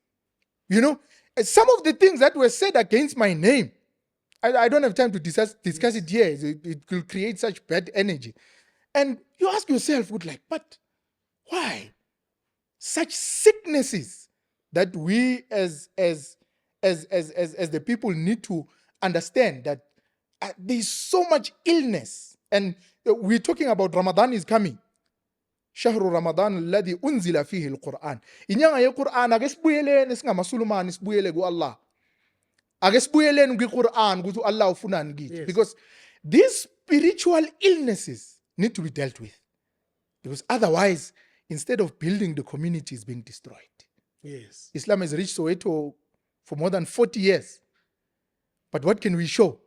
Some of the things that were said against my name, I don't have time to discuss it here. It will create such bad energy. And you ask yourself, but why? Such sicknesses that we as the people need to understand that there's so much illness. And we're talking about Ramadan is coming. شهر رمضان الذي أنزل فيه القرآن. Inyanga yeQur'an agesibuyeleni singamasulumani sibuyele ku Allah. Agesibuyeleni kwiQur'an ukuthi Allah ufunani kithi. Because these spiritual illnesses need to be dealt with. Because otherwise, instead of building, the community is being destroyed. Yes. Islam has reached Soweto for more than 40 years. But what can we show?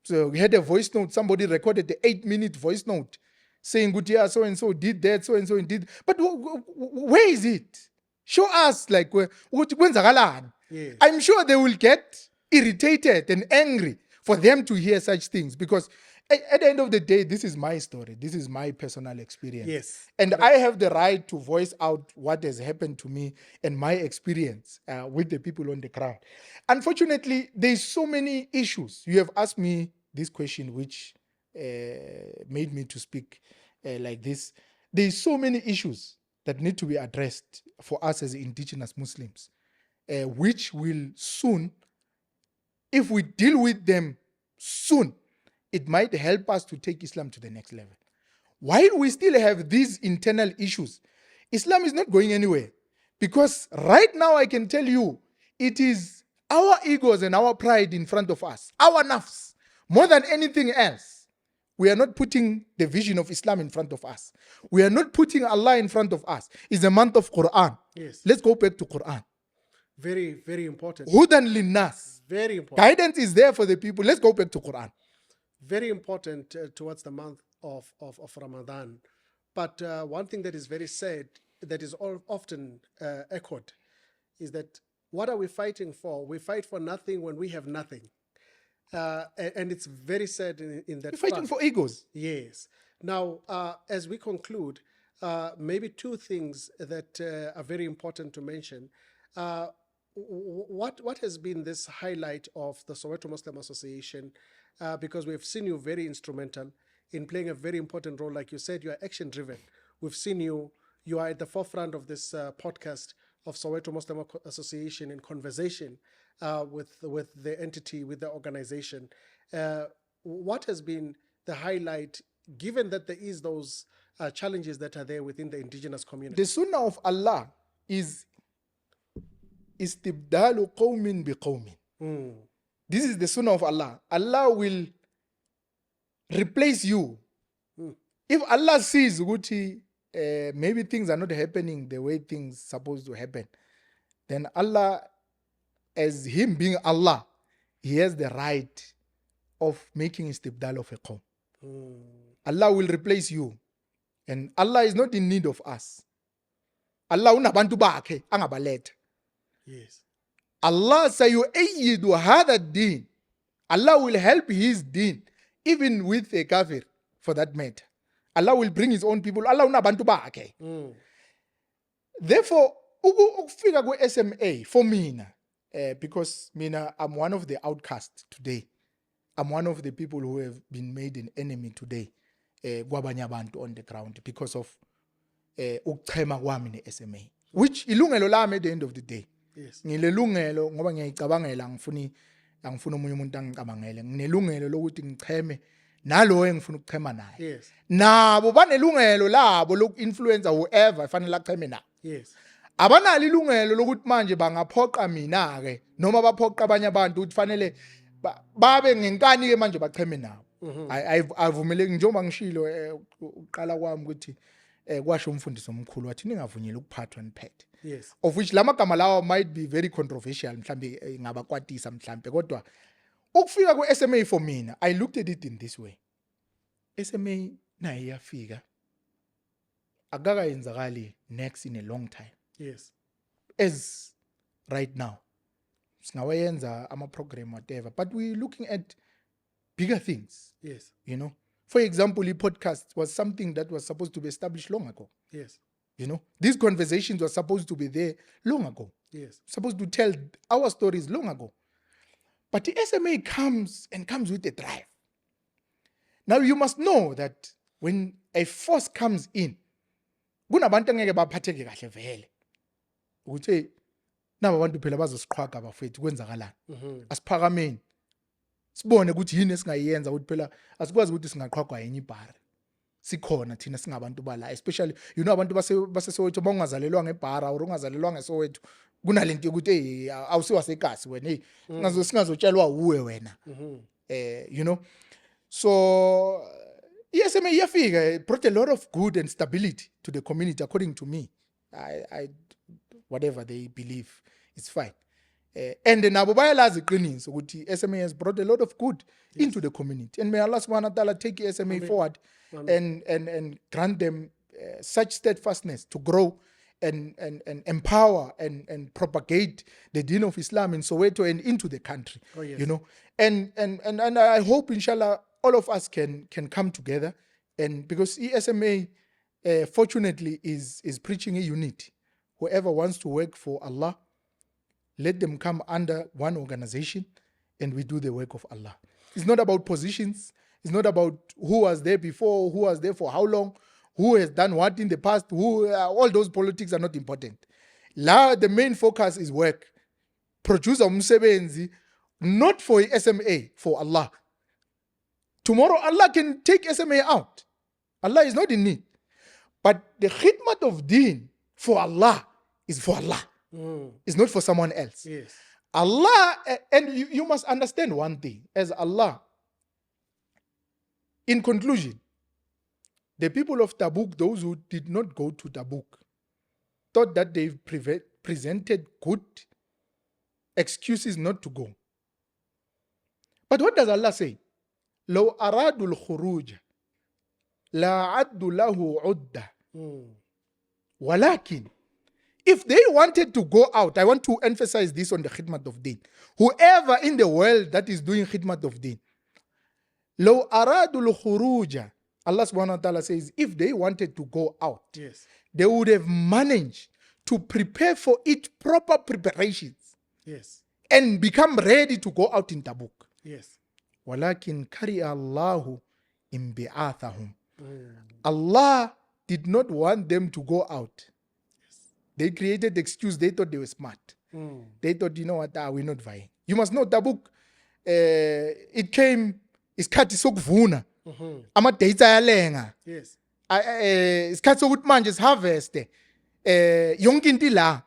So we had a voice note, somebody recorded the 8-minute voice note saying, good, yeah, so-and-so did that, so-and-so did. But where is it? Show us, Yes. I'm sure they will get irritated and angry for them to hear such things because at the end of the day, this is my story. This is my personal experience. Yes. And I have the right to voice out what has happened to me and my experience with the people on the ground. Unfortunately, there's so many issues. You have asked me this question, which made me to speak like this. There's so many issues that need to be addressed for us as indigenous Muslims, which will soon, if we deal with them soon, it might help us to take Islam to the next level. While we still have these internal issues, Islam is not going anywhere. Because right now I can tell you, it is our egos and our pride in front of us, our nafs, more than anything else. We are not putting the vision of Islam in front of us. We are not putting Allah in front of us. It's a month of Quran. Yes. Let's go back to Quran. Very, very important. Hudan linnas. Very important. Guidance is there for the people. Let's go back to Quran. Very important towards the month of Ramadan. But one thing that is very sad, that is often echoed, is that what are we fighting for? We fight for nothing when we have nothing. And it's very sad in that We're fighting for egos. Yes. Now, as we conclude, maybe two things that are very important to mention. What has been this highlight of the Soweto Muslim Association? Because we've seen you very instrumental in playing a very important role. Like you said, you are action driven. We've seen you are at the forefront of this podcast of Soweto Muslim Association in conversation with the entity, with the organization. What has been the highlight, given that there is those challenges that are there within the indigenous community? The sunnah of Allah is istibdalu qawmin bi qawmin. This is the sunnah of Allah. Allah will replace you. If Allah sees maybe things are not happening the way things supposed to happen, then Allah, as Him being Allah, He has the right of making istibdal of a qawm. Allah will replace you. And Allah is not in need of us. Allah unabantu bakhe angabaletha. Yes. Allah sayu'ayyidu hadha ad-din. Allah will help His deen, even with a kafir, for that matter. Allah will bring His own people. Allah unabantu bakhe. Therefore, ukufika kwe-SMA for mina, because mina, I'm one of the outcasts today. I'm one of the people who have been made an enemy today, kwabanye abantu on the ground, because of ukuchema kwami ne-SMA, which ilungelo lami at the end of the day. Yes. Ngilelungelo ngoba ngiyicabangela, angifuni omunye umuntu angicabangele. Nginelungelo lokuthi ngicheme nalo engifuna ukuchema naye. Yes. Nabo banelungelo labo loku-influencer whoever fanele acheme naye. Yes. Abanalo ilungelo lokuthi manje bangaphoqa mina ke noma baphoqa abanye abantu ukuthi fanele babe ngenkani ke manje bacheme nabo. Avumeleki njengoba ngishilo uqala kwami ukuthi kwasho umfundisi omkhulu wathi ningavunyelwa ukuphathwa niphethe. Yes. Of which lama gama lawo might be very controversial mhlambe ngabakwatisa mhlambe, kodwa ukufika kwe-SMA for mina, I looked at it in this way. SMA naye yafika, akakayenzakali next in a long time. Yes. As right now singawayenza ama-program whatever, but we're looking at bigger things. Yes. You know, for example, the podcast was something that was supposed to be established long ago. Yes. You know, these conversations were supposed to be there long ago. Yes. Supposed to tell our stories long ago. But the SMA comes with a drive. Now you must know that when a force comes in, kunabantu angeke baphatheke kahle vele. Ukuthi naba abantu phela bazosiqhwaga abafethu kwenzakalani. Asiphakameni. Sibone ukuthi yini esingayenza ukuthi phela asikwazi ukuthi singaqhwagwa yenye ibhari. Sikhona thina singabantu bala, especially abantu base Soweto bangazalelwa ngebhara or ungazalelwa ngeSoweto, kunalento ukuthi awusiwasekasi wena, singazotshelwa uwe wena. So SMA yafika, brought a lot of good and stability to the community according to me. I whatever they believe, it's fine. And nabo bayalazi iqiniso ukuthi SMA has brought a lot of good into the community, and may Allah subhanahu wa ta'ala take SMA forward and grant them such steadfastness to grow and empower and propagate the deen of Islam in Soweto and into the country. Oh, yes. And I hope inshallah all of us can come together, and because SMA fortunately is preaching a unity. Whoever wants to work for Allah, let them come under one organization and we do the work of Allah. It's not about positions. It's not about who was there before, who was there for how long, who has done what in the past, all those politics are not important. The main focus is work. Produce umsebenzi, not for SMA, for Allah. Tomorrow Allah can take SMA out. Allah is not in need. But the khidmat of deen for Allah is for Allah. It's not for someone else. Yes. Allah, and you must understand one thing, as Allah. In conclusion, the people of Tabuk, those who did not go to Tabuk, thought that they presented good excuses not to go. But what does Allah say? لو أرادوا الخروج لا عدوا له عدة. ولكن if they wanted to go out, I want to emphasize this on the khidmat of deen. Whoever in the world that is doing khidmat of deen, لو أرادوا الخروج Allah subhanahu wa ta'ala says, if they wanted to go out, Yes. they would have managed to prepare for it proper preparations Yes. and become ready to go out in Tabuk. Yes. وَلَكِنْ كَرِئَ اللَّهُ إِنْبِعَاثَهُم. Allah did not want them to go out. They created the excuse. They thought they were smart. They thought, you know what, we're not vying. You must know, Tabuk, it came, isikhathi sokuvuna. Ama-dates ayalenga. Yes. Isikhathi sokuthi manje siharveste. Yonke into la.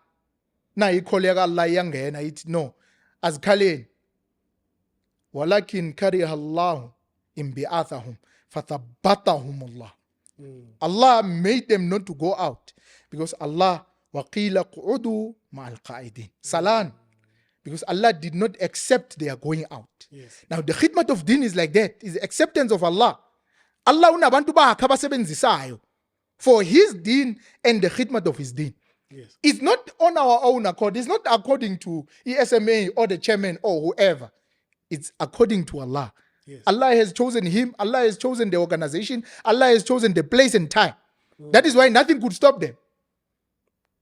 Na ikholeka Allah iyangena ithi no. Azikhaleni. Walakin kariha Allah imbi'athahum fathabbatahum Allah. Allah made them not to go out because Allah waqila qu'udu ma'al qa'idin. Salan. Because Allah did not accept their going out. Yes. Now the khidmat of deen is like that. Is the acceptance of Allah. Allah unabantu bakhe abasebenzisayo for his deen and the khidmat of his deen. Yes. It's not on our own accord. It's not according to ESMA or the chairman or whoever. It's according to Allah. Yes. Allah has chosen him. Allah has chosen the organization. Allah has chosen the place and time. That is why nothing could stop them.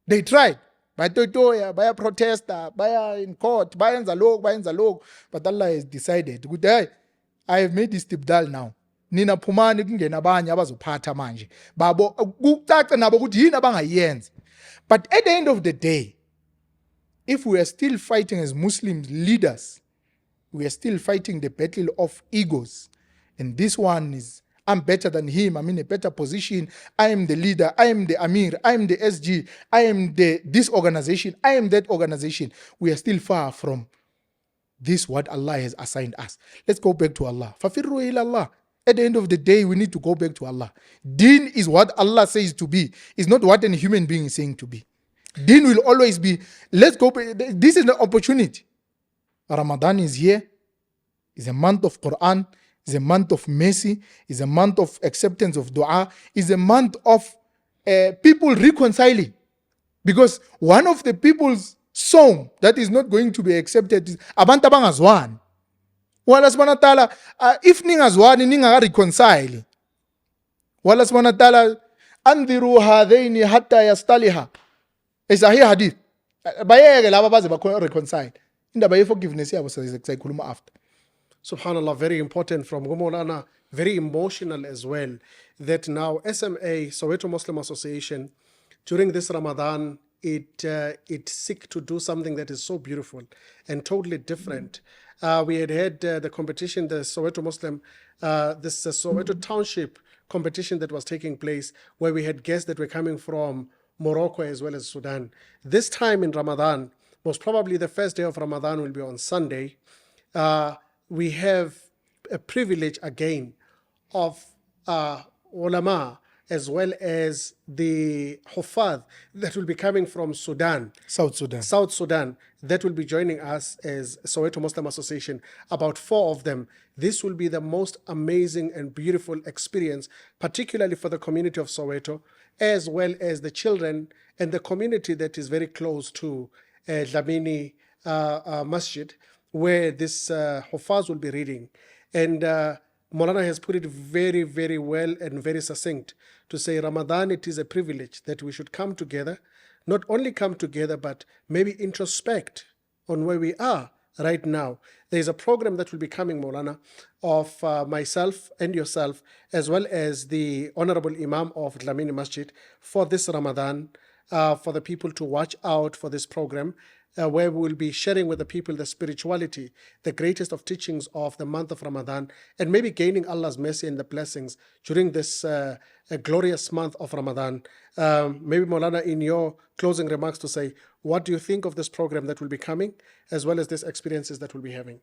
They tried. By Totoya, by a protester, by in court, by in Zalog. But Allah has decided, good day, I have made this tibdal now. Nina phumani kungena abanye abazophatha manje. Babo kucace nabo ukuthi yini abangayenzi. But at the end of the day, if we are still fighting as Muslim leaders, we are still fighting the battle of egos. And this one is, I'm better than him, I'm in a better position, I am the leader, I am the Amir, I am the SG, I am this organization, I am that organization. We are still far from this what Allah has assigned us. Let's go back to Allah. Fafirru ila Allah. At the end of the day, we need to go back to Allah. Deen is what Allah says to be. It's not what a human being is saying to be. Deen will always be, let's go back. This is the opportunity. Ramadan is here. It's a month of Quran. It's a month of mercy. It's a month of acceptance of dua. It's a month of people reconciling. Because one of the people's song that is not going to be accepted is Abantu abangazwani. Wala subhanahu wa ta'ala, if ningazwani ninga reconcile. Wala subhanahu wa ta'ala, andhiru hadhaini hatta yastaliha. It's a hadith. Bayeke laba baze bakho reconcile. Indaba ye forgiveness yabo sayikhuluma after. Subhanallah, very important from Gumolana, very emotional as well, that now SMA, Soweto Muslim Association, during this Ramadan, it seek to do something that is so beautiful and totally different. We had the competition, the Soweto Muslim, this Soweto Township competition that was taking place, where we had guests that were coming from Morocco as well as Sudan. This time in Ramadan, most probably the first day of Ramadan will be on Sunday. We have a privilege again of ulama as well as the Hufad that will be coming from Sudan. South Sudan, that will be joining us as Soweto Muslim Association, about 4 of them. This will be the most amazing and beautiful experience, particularly for the community of Soweto, as well as the children and the community that is very close to Dlamini Masjid, where this Hufaz will be reading. And Maulana has put it very, very well and very succinct to say Ramadan, it is a privilege that we should come together, not only come together, but maybe introspect on where we are right now. There is a program that will be coming, Maulana, of myself and yourself, as well as the Honorable Imam of Dlamini Masjid for this Ramadan, for the people to watch out for this program, where we will be sharing with the people the spirituality, the greatest of teachings of the month of Ramadan, and maybe gaining Allah's mercy and the blessings during this glorious month of Ramadan. Maybe Maulana, in your closing remarks, to say, what do you think of this program that will be coming, as well as these experiences that we'll be having?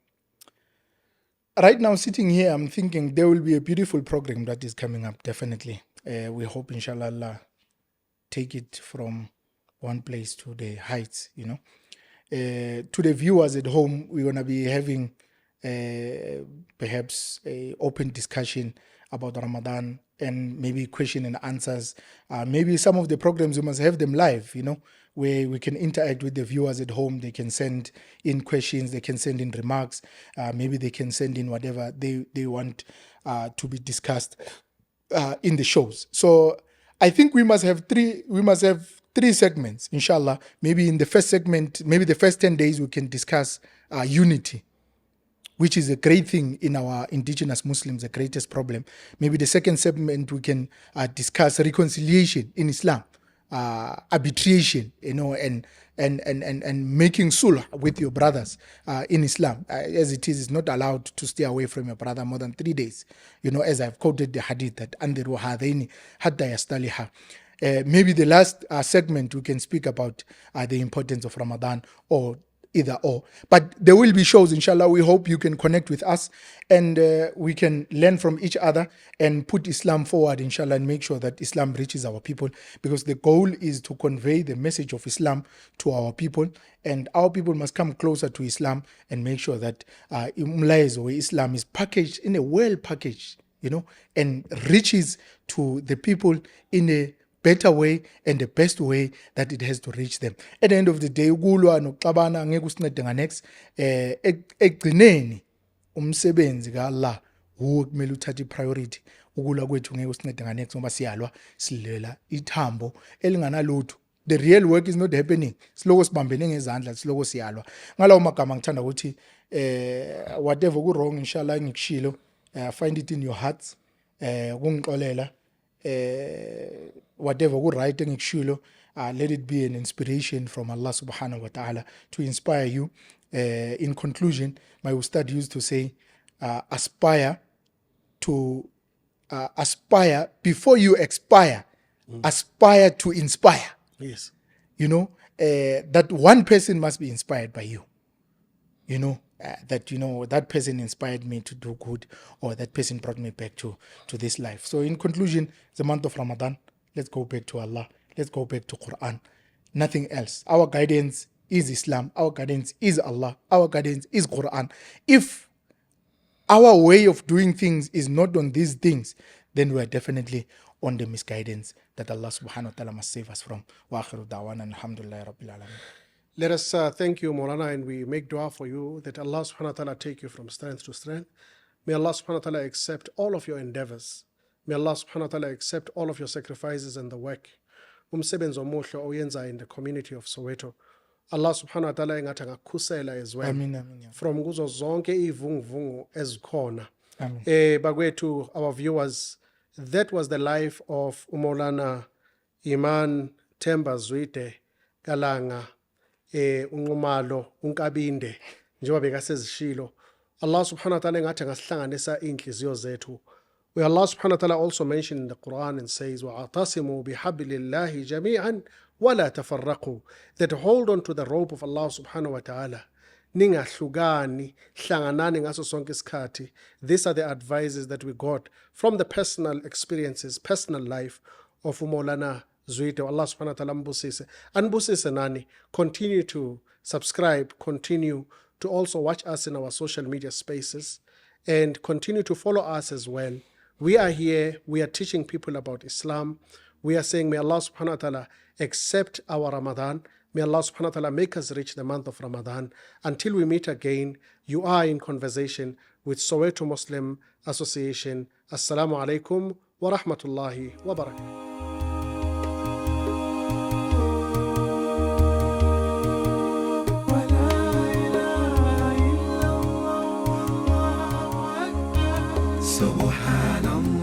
Right now, sitting here, I'm thinking there will be a beautiful program that is coming up, definitely. We hope, inshallah, Allah take it from one place to the heights, you know. To the viewers at home, we're going to be having perhaps a open discussion about Ramadan and maybe question and answers. Maybe some of the programs, we must have them live, you know, where we can interact with the viewers at home. They can send in questions, they can send in remarks, maybe they can send in whatever they want to be discussed. in the shows. So I think we must have three segments, inshallah. Maybe in the first segment, maybe the first 10 days, we can discuss unity, which is a great thing in our indigenous Muslims, the greatest problem. Maybe the second segment, we can discuss reconciliation in Islam, arbitration, and making sulh with your brothers in Islam. As it is, it's not allowed to stay away from your brother more than 3 days. As I've quoted the hadith that andiru hadaini hatta yastaliha. Maybe the last segment, we can speak about the importance of Ramadan, or either or. But there will be shows, inshallah. We hope you can connect with us and we can learn from each other and put Islam forward, inshallah, and make sure that Islam reaches our people, because the goal is to convey the message of Islam to our people, and our people must come closer to Islam and make sure that Islam is packaged in a well packaged, and reaches to the people in a better way and the best way that it has to reach them. At the end of the day, ukulwa nokuxabana angeke usincede nganext. Ekugcineni umsebenzi kaAllah uwo kumele uthathe priority. Ukulwa kwethu ngeke usincede nganext ngoba siyalwa silela ithambo elinganalutho. The real work is not happening. Siloko sibambene ngezandla, siloko siyalwa. Ngalawo magama ngithanda ukuthi whatever ku wrong, inshallah ngikushilo, find it in your hearts. Kungixolela whatever good right engikushilo, let it be an inspiration from Allah subhanahu wa ta'ala to inspire you. In conclusion, my ustad used to say, aspire before you expire. Aspire to inspire. Yes. That one person must be inspired by you. That person inspired me to do good, or that person brought me back to this life. So in conclusion, the month of Ramadan, let's go back to Allah. Let's go back to Quran. Nothing else. Our guidance is Islam. Our guidance is Allah. Our guidance is Quran. If our way of doing things is not on these things, then we are definitely on the misguidance that Allah subhanahu wa ta'ala must save us from. Wa akhiru da'wana alhamdulillahi rabbil alamin. Let us thank you, Maulana, and we make dua for you that Allah subhanahu wa ta'ala take you from strength to strength. May Allah subhanahu wa ta'ala accept all of your endeavors. May Allah subhanahu wa ta'ala accept all of your sacrifices and the work. Umsebenzi omuhle oyenza in the community of Soweto. Allah subhanahu wa ta'ala engathi angakhusela as well. Amin. From kuzo zonke ivunguvungu ezikhona. Amin. Bagwethu, our viewers, that was the life of Maulana Iman Zwide Kalanga. Nxumalo unkabinde njengoba bekasezishilo. Allah subhanahu wa ta'ala engathi angasihlanganisa inhliziyo zethu. Where Allah subhanahu wa ta'ala also mentioned in the Quran and says, وَاعْتَصِمُوا بِحَبْلِ اللَّهِ جَمِيعًا وَلَا تَفَرَّقُوا, that hold on to the rope of Allah subhanahu wa ta'ala. Ningahlukani, hlanganani ngaso sonke isikhathi. These are the advices that we got from the personal experiences, personal life of Maulana Zwide. Allah subhanahu wa ta'ala mbusise. Anbusise nani. Continue to subscribe, continue to also watch us in our social media spaces, and continue to follow us as well. We are here, we are teaching people about Islam. We are saying, may Allah subhanahu wa ta'ala accept our Ramadan. May Allah subhanahu wa ta'ala make us reach the month of Ramadan. Until we meet again, you are in conversation with Soweto Muslim Association. Assalamu alaikum wa rahmatullahi wa barakatuh. سبحان الله